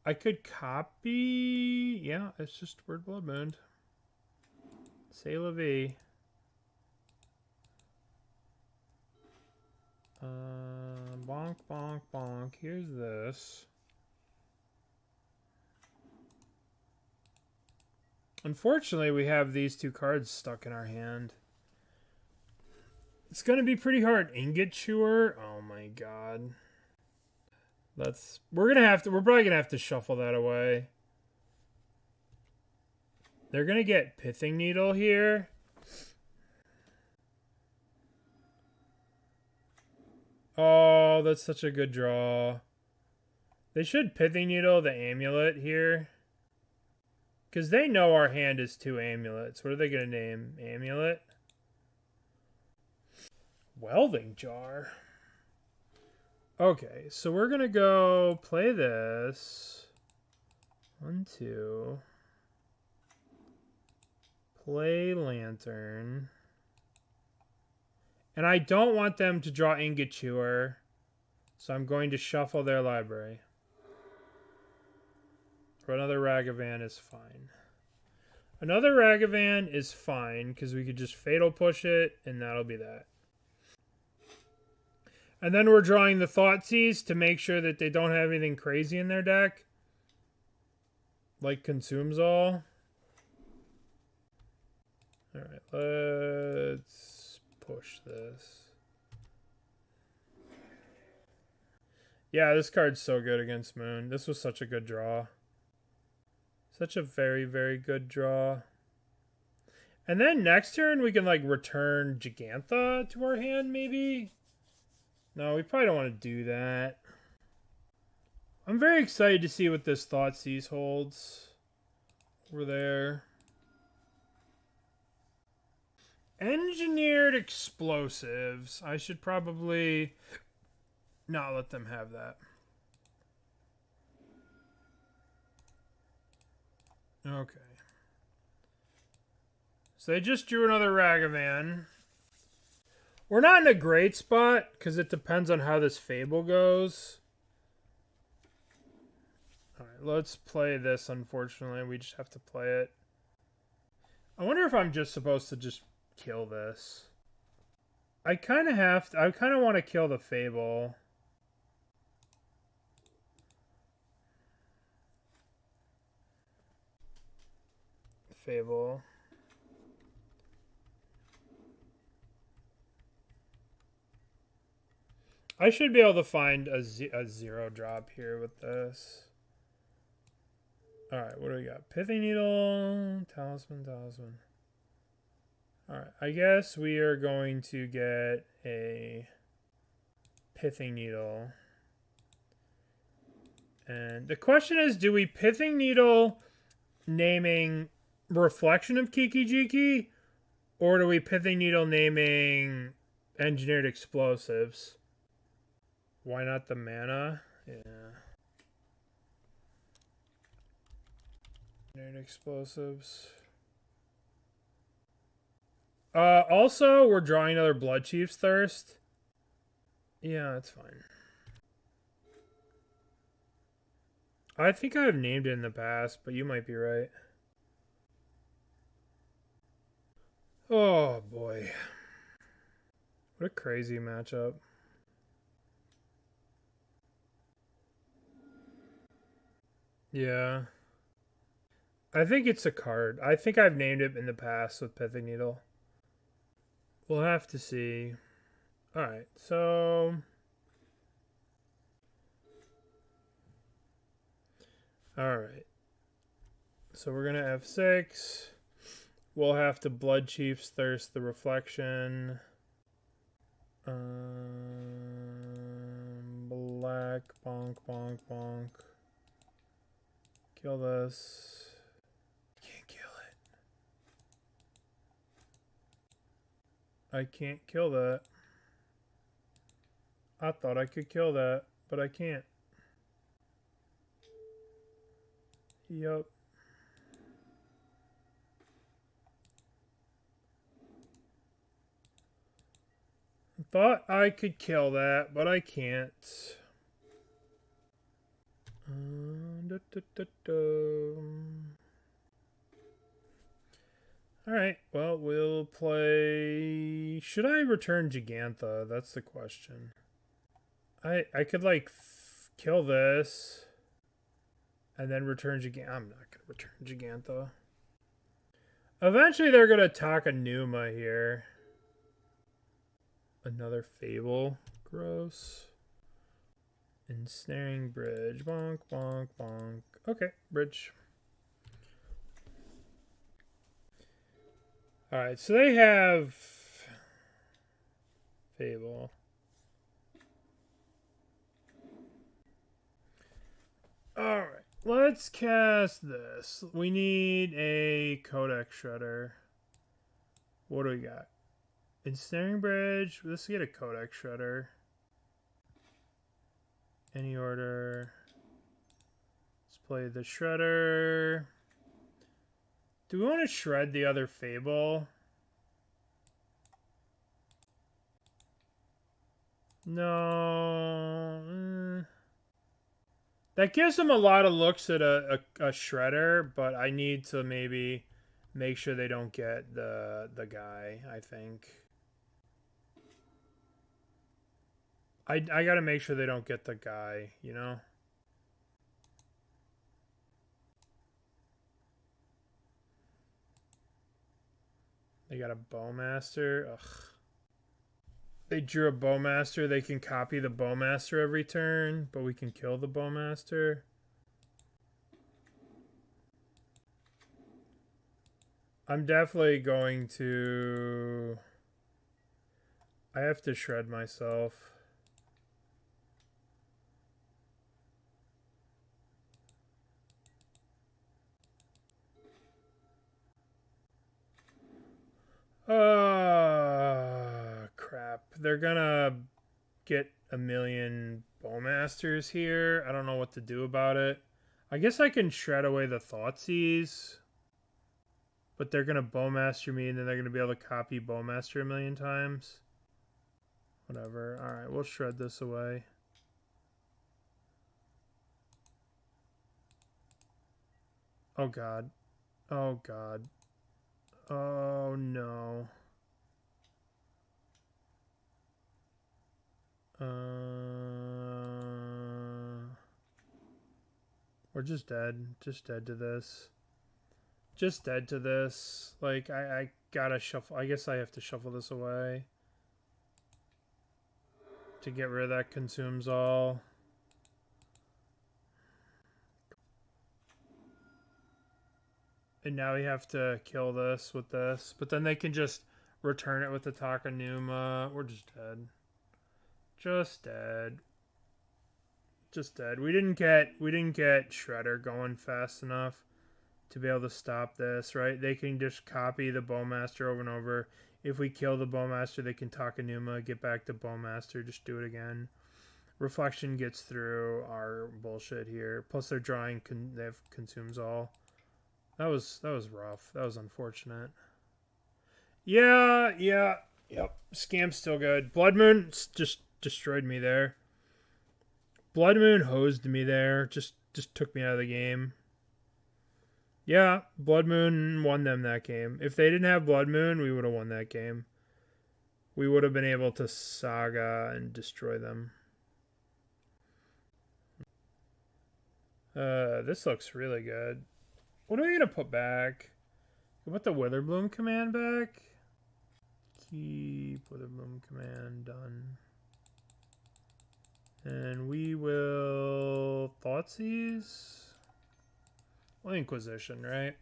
S1: I could copy... Yeah, it's just word Blood Moon. C'est la vie. Bonk, bonk, bonk. Here's this. Unfortunately, we have these two cards stuck in our hand. It's going to be pretty hard. Ingot Chewer? Oh my god. We're probably going to have to shuffle that away. They're going to get Pithing Needle here. Oh, that's such a good draw. They should Pithing Needle the Amulet here. Because they know our hand is 2 amulets. What are they going to name? Amulet? Welding Jar. Okay, so we're going to go play this. 1, 2. Play Lantern. And I don't want them to draw Ingot Chewer. So I'm going to shuffle their library. Or another Ragavan is fine. Another Ragavan is fine because we could just Fatal Push it and that'll be that. And then we're drawing the Thoughtseize to make sure that they don't have anything crazy in their deck. Like Consumes All. Alright, let's push this. Yeah, this card's so good against Moon. This was such a good draw. Such a very, very good draw. And then next turn we can like return Jegantha to our hand maybe? No, we probably don't want to do that. I'm very excited to see what this Thoughtseize holds. Over there. Engineered Explosives. I should probably not let them have that. Okay. So they just drew another Ragavan. We're not in a great spot because it depends on how this Fable goes. Alright, let's play this, unfortunately. We just have to play it. I wonder if I'm just supposed to just kill this. I kind of have to. I kind of want to kill the Fable. Fable. I should be able to find a 0 drop here with this. Alright, what do we got? Pithing Needle, Talisman. Alright, I guess we are going to get a Pithing Needle. And the question is, do we Pithing Needle naming Reflection of Kiki-Jiki? Or do we Pithing Needle naming Engineered Explosives? Why not the mana? Yeah. Engineered Explosives. Also, we're drawing another Bloodchief's Thirst. Yeah, that's fine. I think I've named it in the past, but you might be right. Oh, boy. What a crazy matchup. Yeah. I think it's a card. I think I've named it in the past with Pithing Needle. We'll have to see. Alright, so... Alright. So we're going to F6. We'll have to Bloodchief's Thirst the Reflection. Black, bonk, bonk, bonk. Kill this. Can't kill it. I can't kill that. I thought I could kill that, but I can't. Yup. Thought I could kill that, but I can't. Alright, well, we'll play... Should I return Jegantha? That's the question. I could, like, kill this and then return Jegantha. I'm not going to return Jegantha. Eventually, they're going to attack a Numa here. Another Fable. Gross. Ensnaring Bridge. Bonk, bonk, bonk. Okay, Bridge. Alright, so they have Fable. Alright, let's cast this. We need a Codex Shredder. What do we got? Ensnaring Bridge. Let's get a Codex Shredder. Any order. Let's play the Shredder. Do we want to shred the other Fable? No. That gives them a lot of looks at a Shredder, but I need to maybe make sure they don't get the guy, I think. I gotta make sure they don't get the guy, you know? They got a Bowmaster. Ugh. They drew a Bowmaster. They can copy the Bowmaster every turn, but we can kill the Bowmaster. I'm definitely going to... I have to shred myself. Crap. They're gonna get a million Bowmasters here. I don't know what to do about it. I guess I can shred away the Thoughtseize. But they're gonna Bowmaster me, and then they're gonna be able to copy Bowmaster a million times. Whatever. Alright, we'll shred this away. Oh god. Oh god. Oh no. We're just dead. Just dead to this. Just dead to this. Like, I gotta shuffle. I guess I have to shuffle this away. To get rid of that consumes all. And now we have to kill this with this. But then they can just return it with the Takanuma. We're just dead. Just dead. Just dead. We didn't get Shredder going fast enough to be able to stop this, right? They can just copy the Bowmaster over and over. If we kill the Bowmaster, they can Takanuma, get back to Bowmaster, just do it again. Reflection gets through our bullshit here. Plus they're drawing, they have consumes all. That was rough. That was unfortunate. Yeah, yep. Scam's still good. Blood Moon just destroyed me there. Blood Moon hosed me there. Just took me out of the game. Yeah, Blood Moon won them that game. If they didn't have Blood Moon, we would have won that game. We would have been able to Saga and destroy them. This looks really good. What are we going to put back? Put the Witherbloom Command back. Keep Witherbloom Command done. And we will Thoughtseize. Well, Inquisition, right?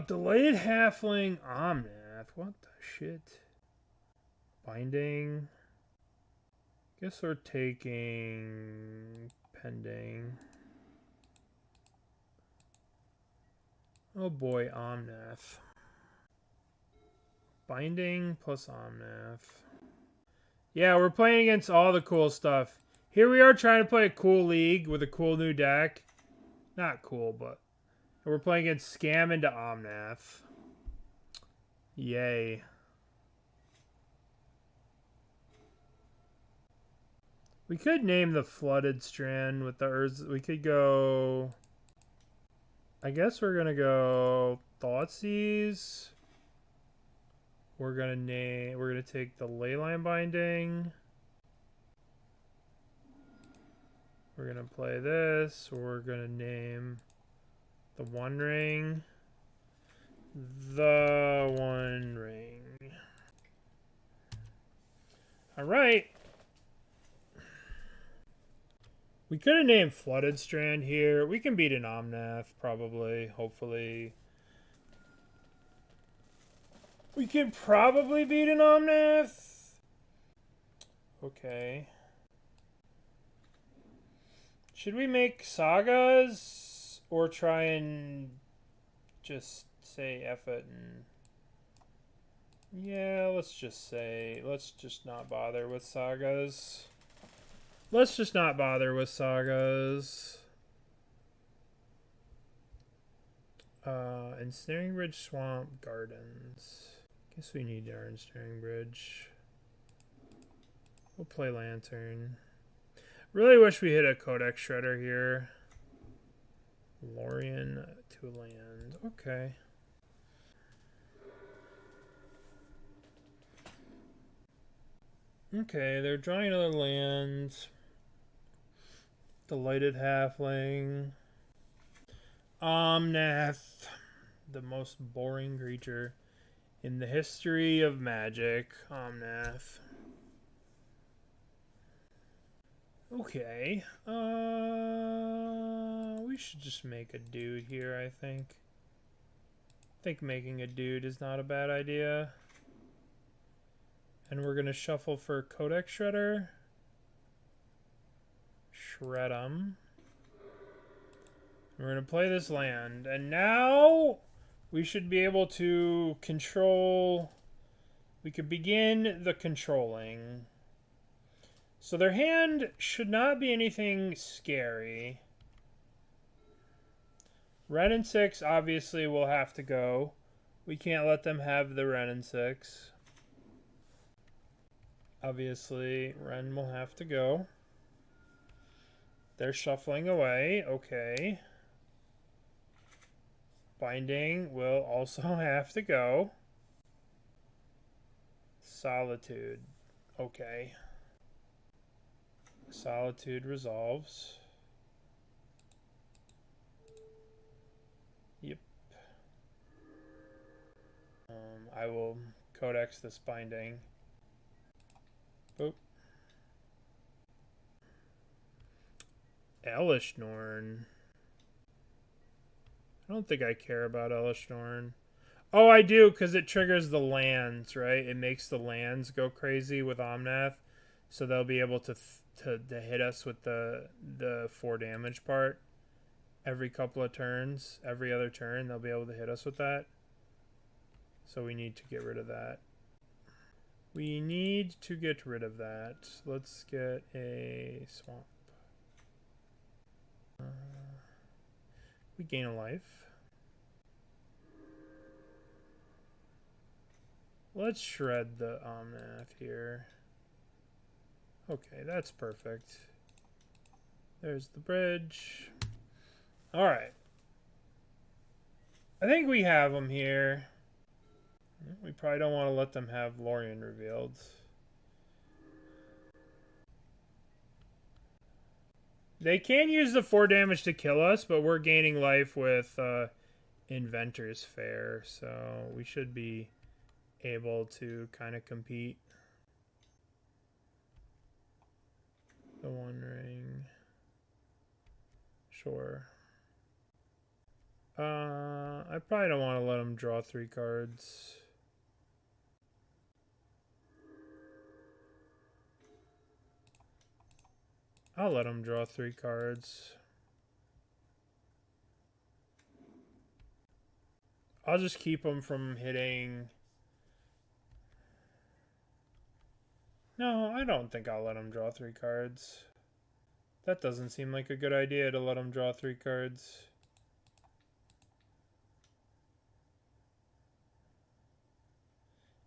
S1: Delayed Halfling Omnath. What the shit? Binding. Guess we're taking Pending. Oh boy, Omnath. Binding plus Omnath. Yeah, we're playing against all the cool stuff. Here we are trying to play a cool league with a cool new deck. Not cool, but we're playing against Scam into Omnath. Yay. We could name the Flooded Strand with the Urza. We could go... I guess we're going to go Thoughtseize. We're going to take the Leyline Binding. We're going to play this. We're going to name the One Ring. The One Ring. All right. We could have named Flooded Strand here. We can beat an Omnath, probably, hopefully. We could probably beat an Omnath. Okay. Should we make Sagas? Or try and just say F it and... Yeah, let's just not bother with Sagas. Let's just not bother with Sagas. Ensnaring Bridge, Swamp, Gardens. Guess we need our Ensnaring Bridge. We'll play Lantern. Really wish we hit a Codex Shredder here. Lorien to land. Okay. Okay, they're drawing another land. Delighted Halfling. Omnath. The most boring creature in the history of Magic. Omnath. Okay. We should just make a dude here, I think. I think making a dude is not a bad idea. And we're going to shuffle for Codex Shredder. Shred 'em. We're going to play this land. And now we should be able to control... We could begin the controlling. So their hand should not be anything scary. Ren and 6 obviously will have to go. We can't let them have the Ren and 6. Obviously, Ren will have to go. They're shuffling away. Okay. Binding will also have to go. Solitude. Okay. Solitude resolves. Yep. I will codex this binding. Boop. Elishnorn. I don't think I care about Elishnorn. Oh, I do, because it triggers the lands, right? It makes the lands go crazy with Omnath, so they'll be able to hit us with the 4 damage part every couple of turns. Every other turn, they'll be able to hit us with that. So we need to get rid of that. We need to get rid of that. Let's get a swamp. We gain a life. Let's shred the Omnath here. Okay, that's perfect. There's the bridge. Alright. I think we have them here. We probably don't want to let them have Lorien revealed. They can use the 4 damage to kill us, but we're gaining life with Inventors Fair, so we should be able to kind of compete. The One Ring. Sure. I probably don't want to let them draw 3 cards. I'll let them draw 3 cards. I'll just keep them from hitting. No, I don't think I'll let them draw 3 cards. That doesn't seem like a good idea to let them draw 3 cards.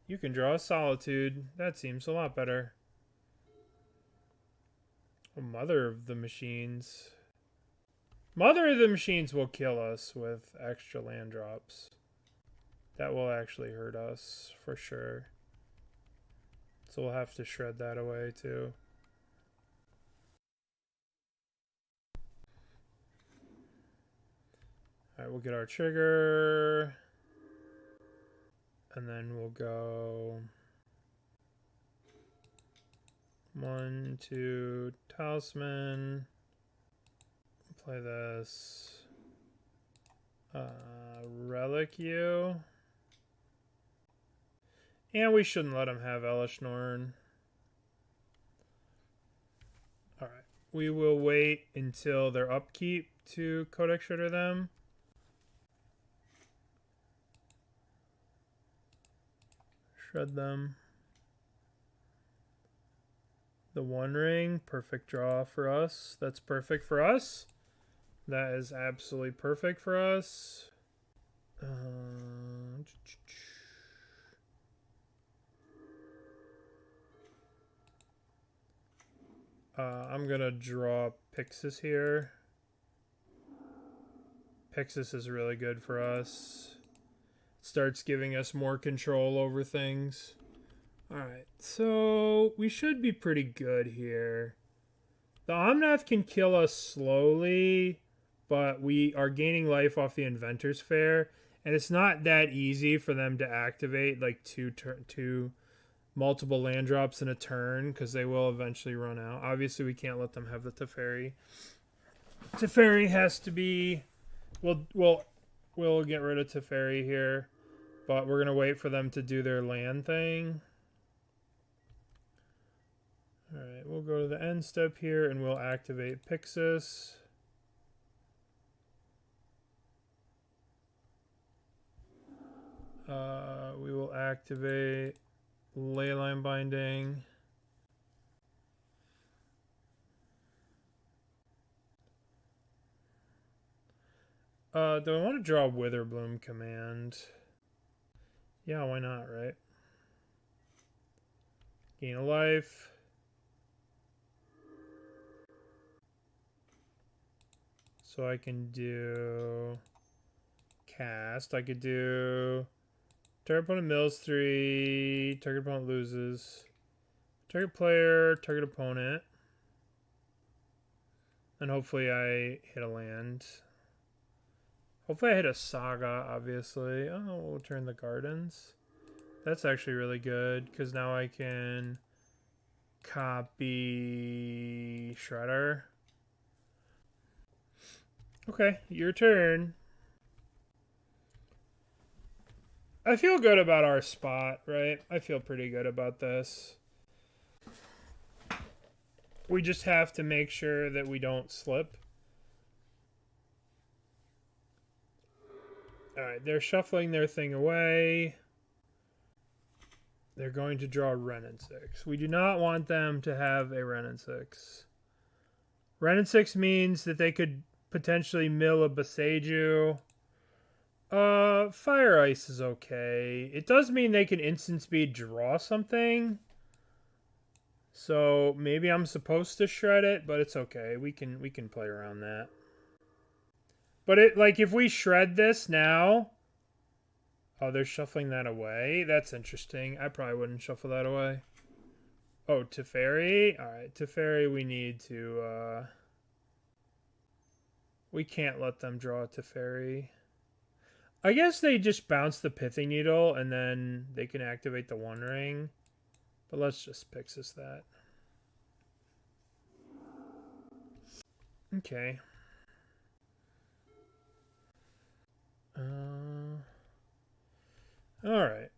S1: You can draw a Solitude. That seems a lot better. Oh, Mother of the Machines. Mother of the Machines will kill us with extra land drops. That will actually hurt us for sure. So we'll have to shred that away too. Alright, we'll get our trigger. And then we'll go 1, 2, Talisman. Play this. Relic you. And we shouldn't let him have Elishnorn. Alright. We will wait until their upkeep to Codex Shredder them. Shred them. The One Ring. Perfect draw for us. That's perfect for us. That is absolutely perfect for us. I'm going to draw Pyxis here. Pyxis is really good for us. Starts giving us more control over things. Alright, so we should be pretty good here. The Omnath can kill us slowly, but we are gaining life off the Inventors Fair, and it's not that easy for them to activate like two multiple land drops in a turn, because they will eventually run out. Obviously, we can't let them have the Teferi. Teferi has to be... We'll get rid of Teferi here, but we're going to wait for them to do their land thing. Alright, we'll go to the end step here, and we'll activate Pyxis. We will activate Leyline Binding. Do I want to draw Witherbloom Command? Yeah, why not, right? Gain a life. So I can do cast. I could do target opponent mills 3, target opponent loses. Target player, target opponent. And hopefully I hit a land. Hopefully I hit a Saga, obviously. Oh, we'll turn the Gardens. That's actually really good, because now I can copy Shredder. Okay, your turn. I feel good about our spot, right? I feel pretty good about this. We just have to make sure that we don't slip. Alright, they're shuffling their thing away. They're going to draw Wrenn and 6. We do not want them to have a Wrenn and 6. Wrenn and 6 means that they could potentially mill a Boseiju. Fire Ice is okay. It does mean they can instant speed draw something. So maybe I'm supposed to shred it, but it's okay. We can play around that. But it, like, if we shred this now... Oh, they're shuffling that away? That's interesting. I probably wouldn't shuffle that away. Oh, Teferi? Alright, Teferi we need to, we can't let them draw a Teferi. I guess they just bounce the Pithing Needle, and then they can activate the One Ring. But let's just Pyxis that. Okay. All right.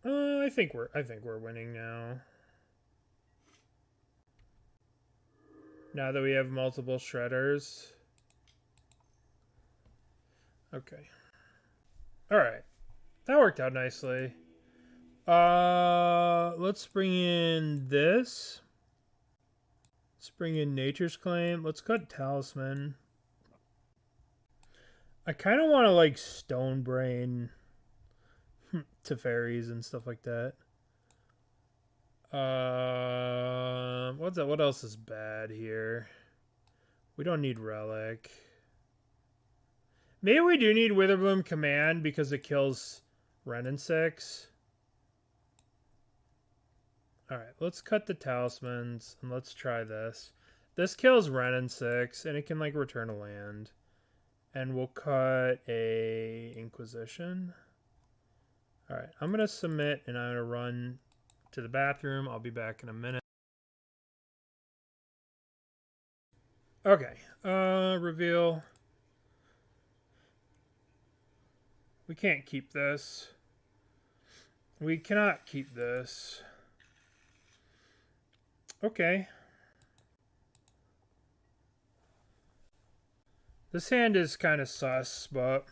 S1: I think we're winning now. Now that we have multiple shredders. Okay. All right. That worked out nicely. Let's bring in this. Let's bring in Nature's Claim. Let's cut Talisman. I kind of want to, like, Stone Brain Teferis and stuff like that. What else is bad here? We don't need Relic. Maybe we do need Witherbloom Command because it kills Wrenn and 6. Alright, let's cut the Talismans and let's try this. This kills Wrenn and 6 and it can, like, return a land. And we'll cut a Inquisition. Alright, I'm going to submit and I'm going to run to the bathroom. I'll be back in a minute. Okay, reveal. We can't keep this. We cannot keep this. Okay. This hand is kind of sus, but...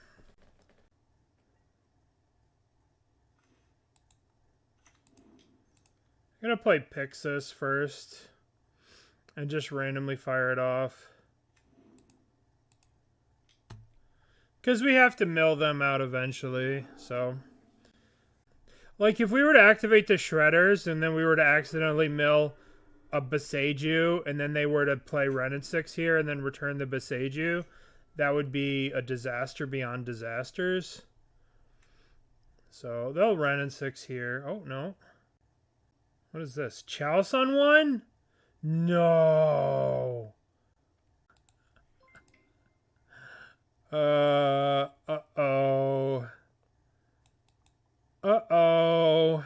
S1: I'm going to play Pyxis first. And just randomly fire it off. Because we have to mill them out eventually, so... Like, if we were to activate the Shredders, and then we were to accidentally mill a Boseiju, and then they were to play Wrenn and 6 here, and then return the Boseiju, that would be a disaster beyond disasters. So, they'll Wrenn and 6 here. Oh, no. What is this? Chalice on 1? No. Uh-oh. Uh-oh.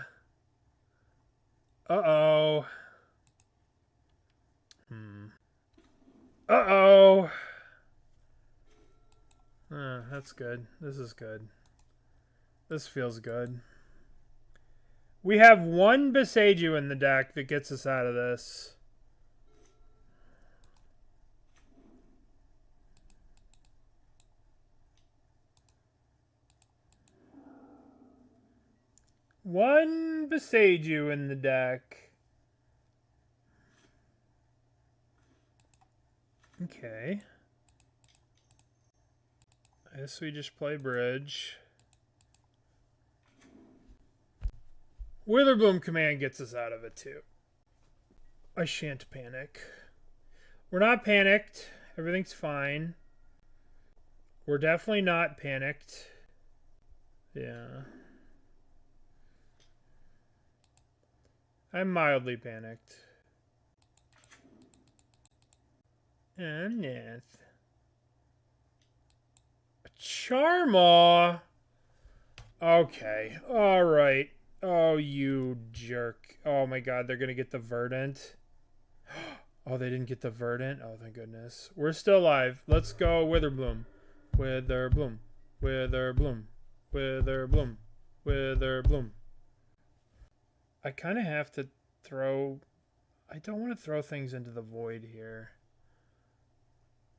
S1: Uh-oh. Uh-oh. That's good. This is good. This feels good. We have one Boseiju in the deck that gets us out of this. One Boseiju in the deck. Okay. I guess we just play bridge. Witherbloom Command gets us out of it too. I shan't panic. We're not panicked. Everything's fine. We're definitely not panicked. Yeah. I'm mildly panicked. And yes. Charmaw. Okay. Alright. Oh, you jerk. Oh my god, they're gonna get the Verdant. Oh, they didn't get the Verdant? Oh, thank goodness. We're still alive. Let's go Witherbloom. Witherbloom. Witherbloom. Witherbloom. Witherbloom. I kind of have to throw... I don't want to throw things into the void here.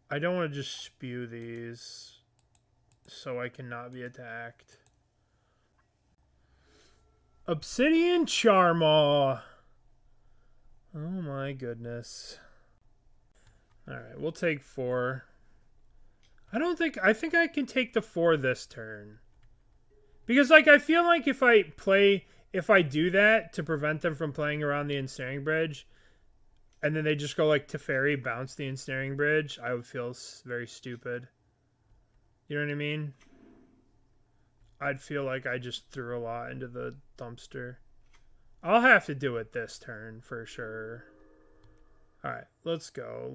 S1: I don't want to just spew these so I cannot be attacked. Obsidian Charmaw. Oh my goodness. Alright, we'll take 4. I think I can take the 4 this turn. Because, like, I feel like if I do that to prevent them from playing around the Ensnaring Bridge, and then they just go, like, Teferi, bounce the Ensnaring Bridge, I would feel very stupid. You know what I mean? I'd feel like I just threw a lot into the dumpster. I'll have to do it this turn for sure. Alright, let's go.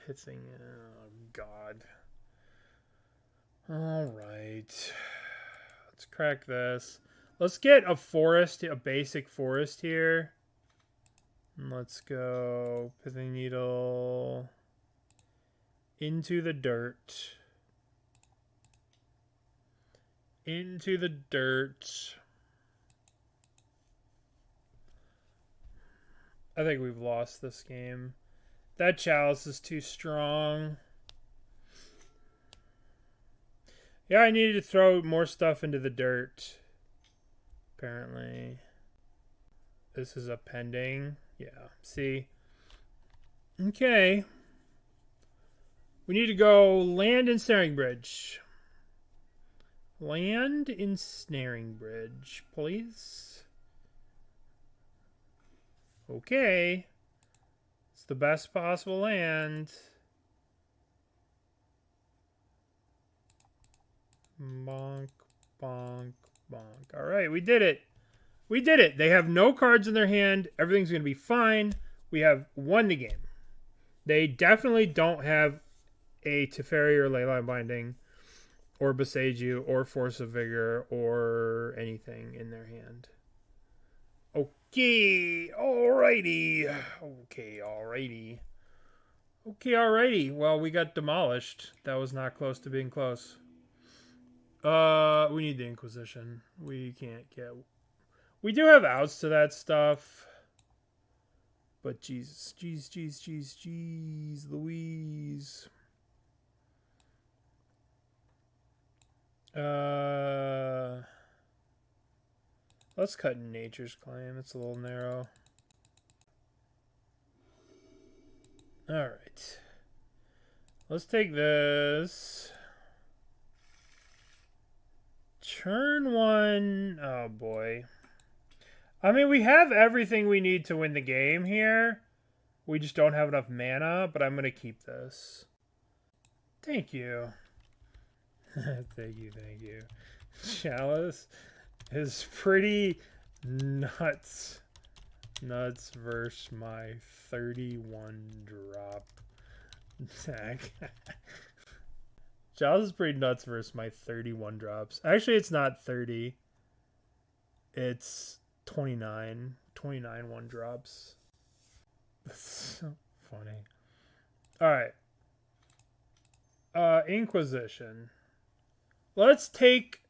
S1: Pithing. Oh, God. Alright. Let's crack this. Let's get a forest, a basic forest here. And let's go Pithing Needle into the dirt. Into the dirt. I think we've lost this game. That chalice is too strong. Yeah, I needed to throw more stuff into the dirt. Apparently. This is a pending. Yeah, see? Okay. We need to go land Ensnaring Bridge. Land Ensnaring Bridge, please. Okay. It's the best possible land. Bonk, bonk, bonk. Alright, we did it. We did it. They have no cards in their hand. Everything's going to be fine. We have won the game. They definitely don't have a Teferi or Leyline Binding or Boseiju or Force of Vigor or anything in their hand. Okay, alrighty. Okay, alrighty. Okay, alrighty. Well, we got demolished. That was not close to being close. We need the Inquisition. We can't get... We do have outs to that stuff. But Jesus. Jeez Louise. Let's cut Nature's Claim. It's a little narrow. Alright. Let's take this. Turn 1. Oh boy. I mean, we have everything we need to win the game here. We just don't have enough mana, but I'm going to keep this. Thank you. Thank you. Chalice is pretty nuts. Nuts versus my 31 drop tag. Chalice is pretty nuts versus my 31 drops. Actually, it's not 30. It's 29. 29 one drops. That's so funny. Alright. Inquisition. Let's take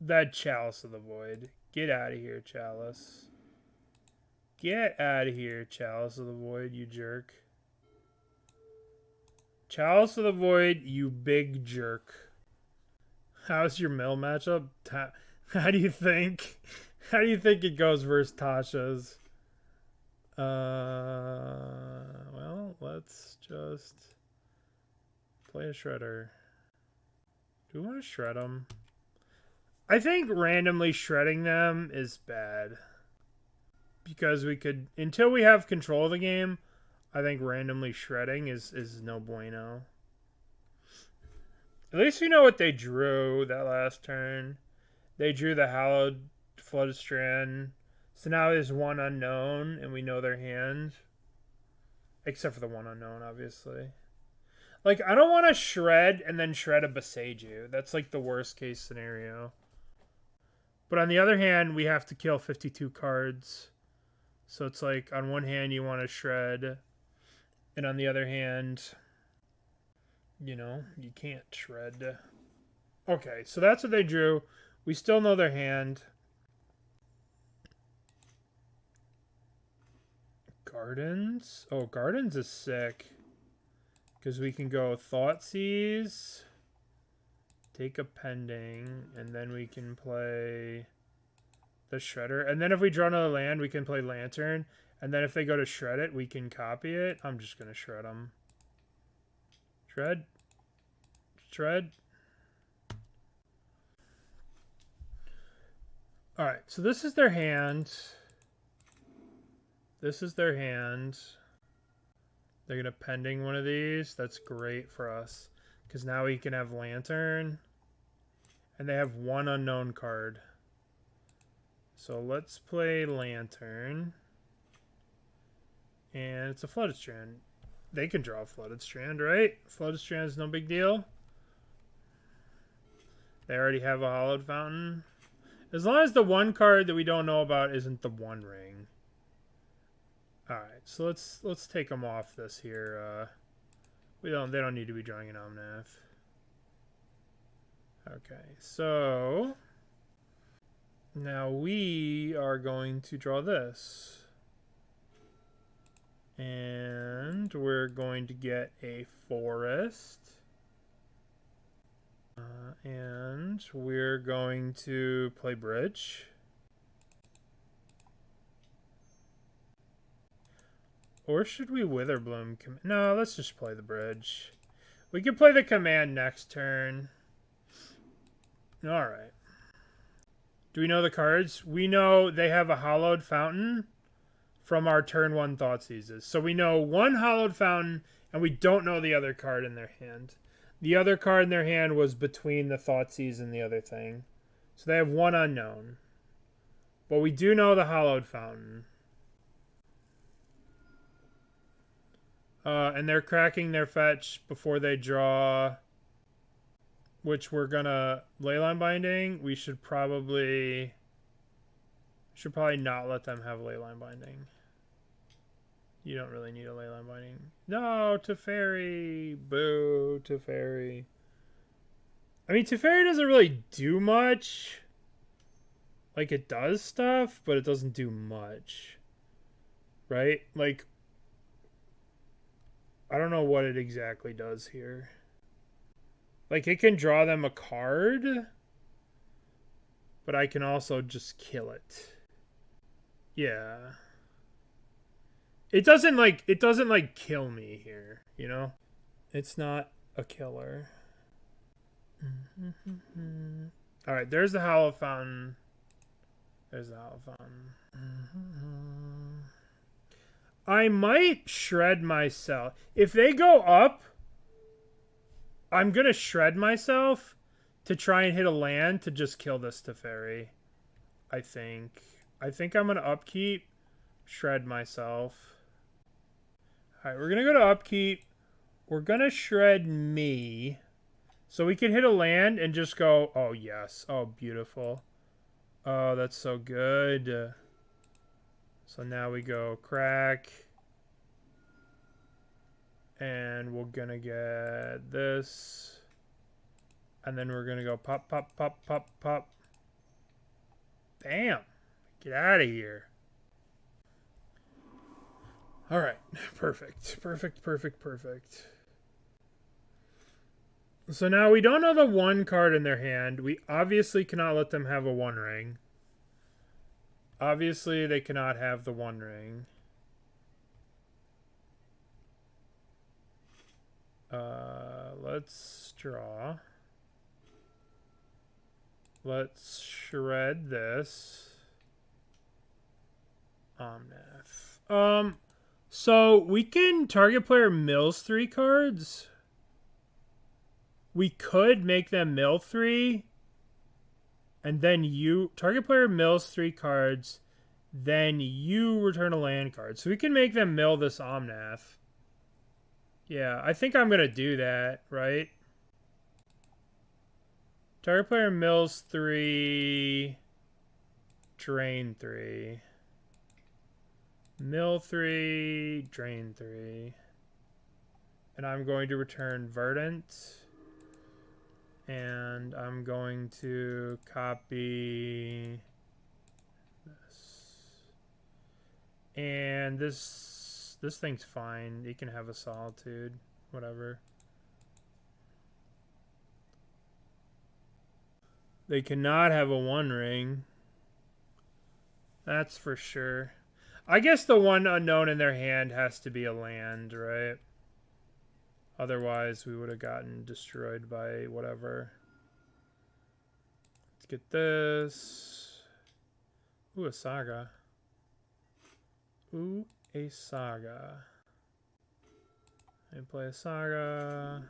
S1: that Chalice of the Void. Get out of here, Chalice. Get out of here, Chalice of the Void, you jerk. Chalice of the Void, you big jerk. How's your mill matchup? How do you think? How do you think it goes versus Tasha's? Well, let's just play a Shredder. Do we want to shred him? I think randomly shredding them is bad. Because we could, until we have control of the game, I think randomly shredding is no bueno. At least we know what they drew that last turn. They drew the Hallowed Flood Strand. So now there's one unknown, and we know their hand. Except for the one unknown, obviously. Like, I don't want to shred and then shred a Boseiju. That's like the worst case scenario. But on the other hand, we have to kill 52 cards. So it's like, on one hand, you want to shred. And on the other hand, you know, you can't shred. Okay, so that's what they drew. We still know their hand. Gardens? Oh, Gardens is sick. Because we can go Thoughtseize, take a pending, and then we can play the Shredder. And then if we draw another land, we can play Lantern. And then if they go to shred it, we can copy it. I'm just going to shred them. Shred. Shred. Alright, so this is their hand. This is their hand. They're going to pending one of these. That's great for us. Because now we can have Lantern. And they have one unknown card. So let's play Lantern. And it's a Flooded Strand. They can draw a Flooded Strand, right? Flooded Strand is no big deal. They already have a Hallowed Fountain. As long as the one card that we don't know about isn't the One Ring. Alright, so let's take them off this here. They don't need to be drawing an Omnath. Okay, so now we are going to draw this. And we're going to get a forest. And we're going to play bridge. Or should we Witherbloom Command? No, let's just play the bridge. We can play the command next turn. Alright. Do we know the cards? We know they have a Hallowed Fountain from our turn 1 Thoughtseizes. So we know one Hallowed Fountain, and we don't know the other card in their hand. The other card in their hand was between the Thoughtseize and the other thing. So they have one unknown. But we do know the Hallowed Fountain. And they're cracking their fetch before they draw, which we're gonna Leyline Binding. We should probably not let them have Leyline Binding. You don't really need a Leyline Binding. No, Teferi! Boo, Teferi. I mean, Teferi doesn't really do much. Like, it does stuff, but it doesn't do much. Right? Like, I don't know what it exactly does here. Like, it can draw them a card, but I can also just kill it. Yeah. It doesn't kill me here, you know? It's not a killer. Alright, there's the Hollow Fountain. There's the Hollow Fountain. I might shred myself. If they go up, I'm going to shred myself to try and hit a land to just kill this Teferi. I think I'm going to upkeep, shred myself. Alright, we're going to go to upkeep. We're going to shred me. So we can hit a land and just go, oh yes, oh beautiful. Oh, that's so good. So now we go crack. And we're going to get this. And then we're going to go pop, pop, pop, pop, pop. Bam. Get out of here. All right. Perfect. Perfect, perfect, perfect. So now we don't know the one card in their hand. We obviously cannot let them have a One Ring. Obviously, they cannot have the One Ring. Let's draw. Let's shred this. Omnath. So we can target player mills 3 cards. We could make them mill 3. And then you target player mills 3 cards. Then you return a land card. So we can make them mill this Omnath. Yeah, I think I'm gonna do that, right? Target player mills 3. Drain 3. Mill 3, drain 3. And I'm going to return Verdant. And I'm going to copy this. And this thing's fine. It can have a Solitude. Whatever. They cannot have a 1 ring. That's for sure. I guess the one unknown in their hand has to be a land, right? Otherwise, we would have gotten destroyed by whatever. Let's get this. Ooh, a Saga. Ooh, a Saga. I play a Saga.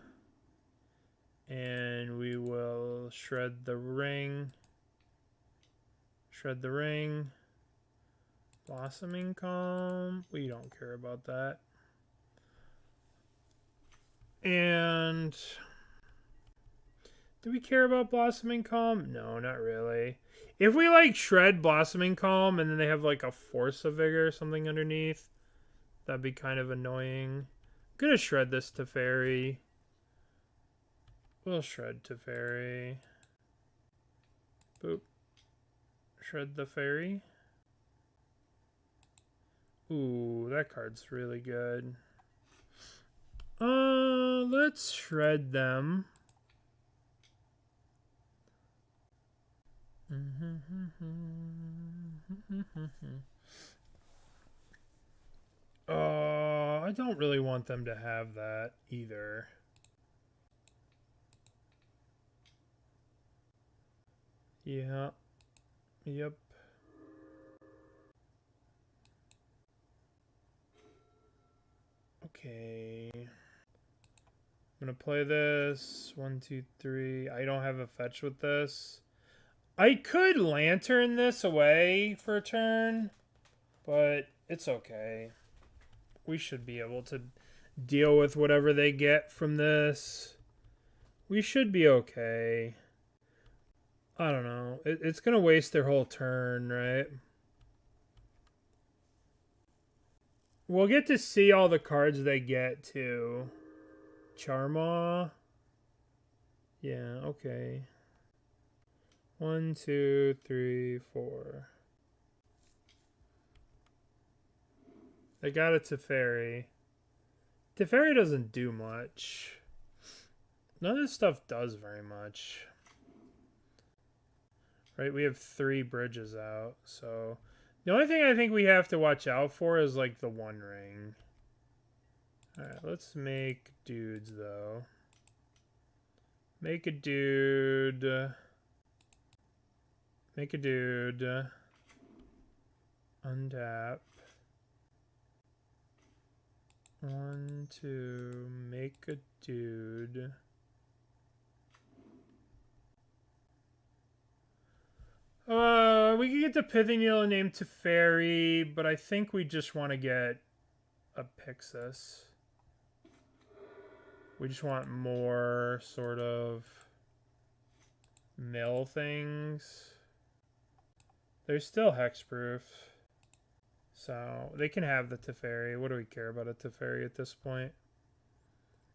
S1: And we will shred the ring. Shred the ring. Blossoming Calm. We don't care about that. And do we care about Blossoming Calm? No, not really. If we like shred Blossoming Calm and then they have like a Force of Vigor or something underneath, that'd be kind of annoying. I'm gonna shred this Teferi. We'll shred Teferi. Boop. Shred the Fairy. Ooh, that card's really good. Let's shred them. I don't really want them to have that either. Yeah. Yep. Okay. I'm gonna play this. 1, 2, 3. I don't have a fetch with this. I could lantern this away for a turn, but it's okay. We should be able to deal with whatever they get from this. We should be okay. I don't know. It's gonna waste their whole turn, right? We'll get to see all the cards they get, too. Charmaw. Yeah, okay. 1, 2, 3, 4. They got a Teferi. Teferi doesn't do much. None of this stuff does very much. Right, we have 3 bridges out, so... The only thing I think we have to watch out for is, like, the 1 ring. Alright, let's make dudes, though. Make a dude. Make a dude. Untap. 1, 2, make a dude. We can get the Pithing Needle named Teferi, but I think we just want to get a Pyxis. We just want more sort of mill things. They're still hexproof, so they can have the Teferi. What do we care about a Teferi at this point?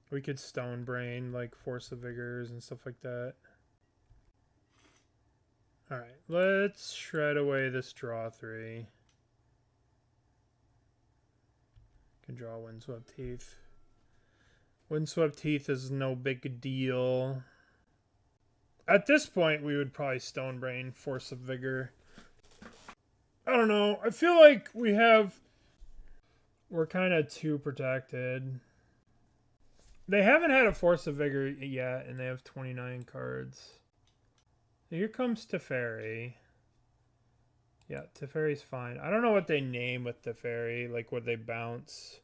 S1: We could Stone Brain, like Force of Vigors and stuff like that. Alright, let's shred away this draw 3. Can draw Windswept Heath. Windswept Heath is no big deal. At this point, we would probably Stone Brain, Force of Vigor. I don't know. I feel like we're kind of too protected. They haven't had a Force of Vigor yet, and they have 29 cards. Here comes Teferi. Yeah, Teferi's fine. I don't know what they name with Teferi. Like, what they bounce.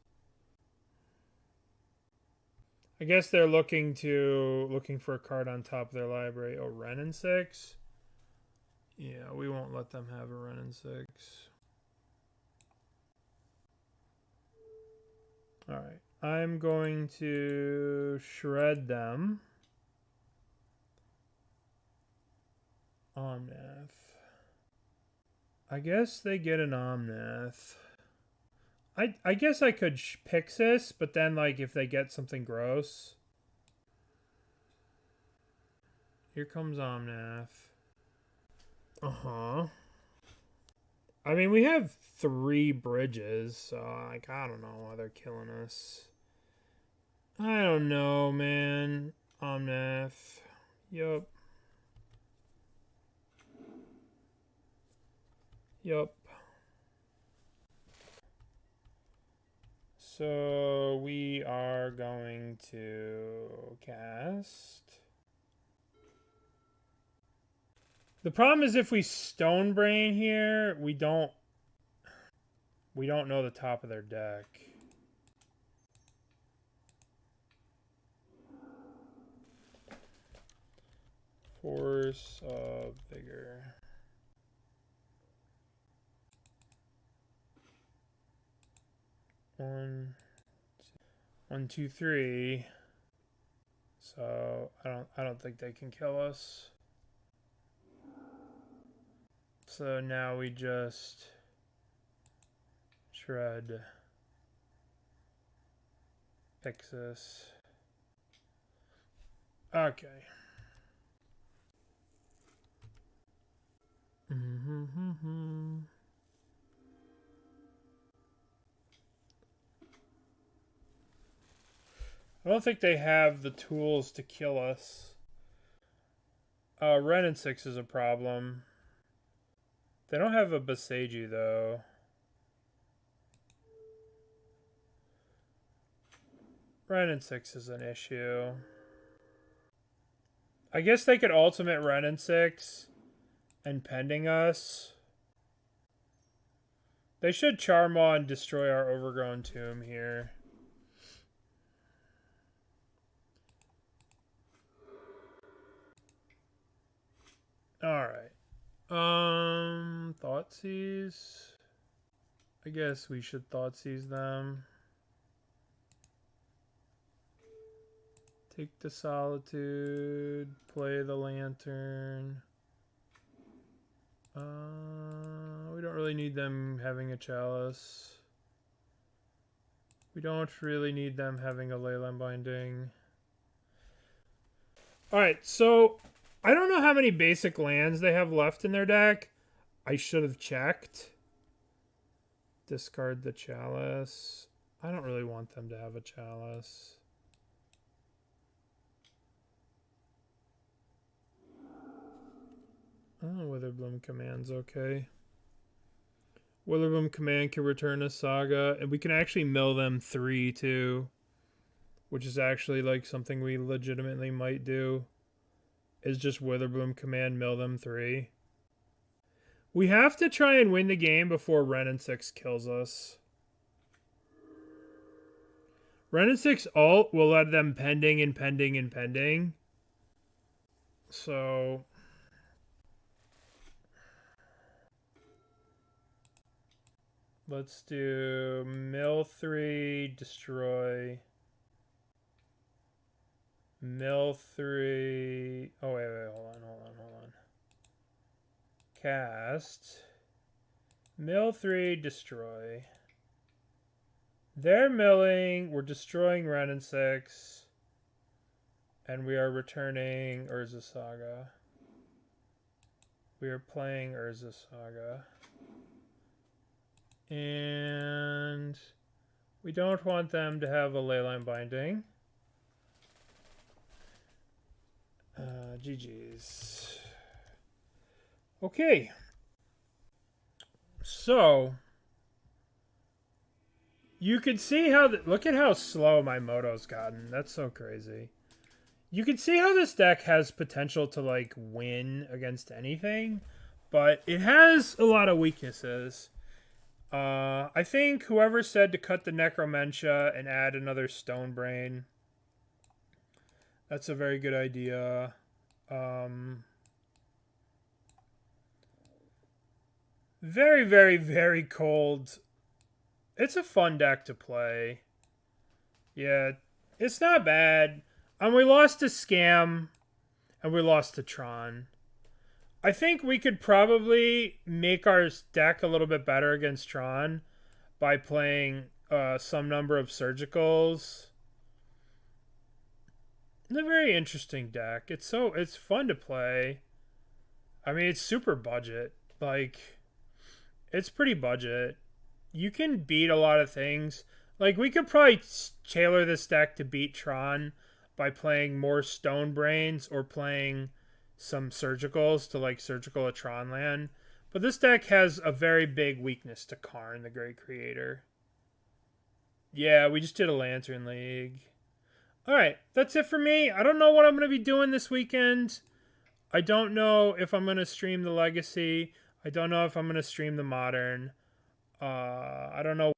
S1: I guess they're looking for a card on top of their library. Oh, Wrenn and 6? Yeah, we won't let them have a Wrenn and 6. Alright. I'm going to shred them. Omnath. I guess they get an Omnath. I guess I could Pyxis, but then, like, if they get something gross. Here comes Omnath. Uh-huh. I mean, we have 3 bridges, so, like, I don't know why they're killing us. I don't know, man. Omnath. Yup. Yup. So we are going to cast. The problem is if we Stonebrain here, we don't know the top of their deck. Force of Vigor. 1, 2, 3. So I don't think they can kill us. So now we just shred Pyxis. Okay. I don't think they have the tools to kill us. Wrenn and 6 is a problem. They don't have a Boseiju, though. Wrenn and 6 is an issue. I guess they could ultimate Wrenn and 6 and pending us. They should Charmaw and destroy our Overgrown Tomb here. Alright. Thoughtseize. I guess we should Thoughtseize them. Take the Solitude. Play the Lantern. We don't really need them having a Chalice. We don't really need them having a Leyline Binding. Alright, so I don't know how many basic lands they have left in their deck. I should have checked. Discard the Chalice. I don't really want them to have a Chalice. Oh, Witherbloom Command's okay. Witherbloom Command can return a Saga, and we can actually mill them 3 too, which is actually like something we legitimately might do. Is just Witherbloom Command, mill them 3. We have to try and win the game before Wrenn and 6 kills us. Wrenn and 6 ult will let them pending and pending and pending. So let's do mill 3, destroy. Mill 3. Oh, wait, hold on. Cast. Mill 3, destroy. They're milling. We're destroying Wrenn and 6. And we are returning Urza Saga. We are playing Urza Saga. And we don't want them to have a Leyline Binding. GG's. Okay. So you could see how look at how slow my Moto's gotten. That's so crazy. You can see how this deck has potential to, like, win against anything, but it has a lot of weaknesses. I think whoever said to cut the Necromentia and add another Stonebrain, that's a very good idea. Very, very, very cold. It's a fun deck to play. Yeah, it's not bad. And we lost to Scam, and we lost to Tron. I think we could probably make our deck a little bit better against Tron by playing some number of Surgicals. It's a very interesting deck. It's fun to play. I mean, it's super budget. Like, it's pretty budget. You can beat a lot of things. Like, we could probably tailor this deck to beat Tron by playing more Stonebrains or playing some Surgicals to, like, Surgical a Tron land. But this deck has a very big weakness to Karn, the Great Creator. Yeah, we just did a Lantern League. Alright, that's it for me. I don't know what I'm going to be doing this weekend. I don't know if I'm going to stream the Legacy. I don't know if I'm going to stream the Modern. I don't know.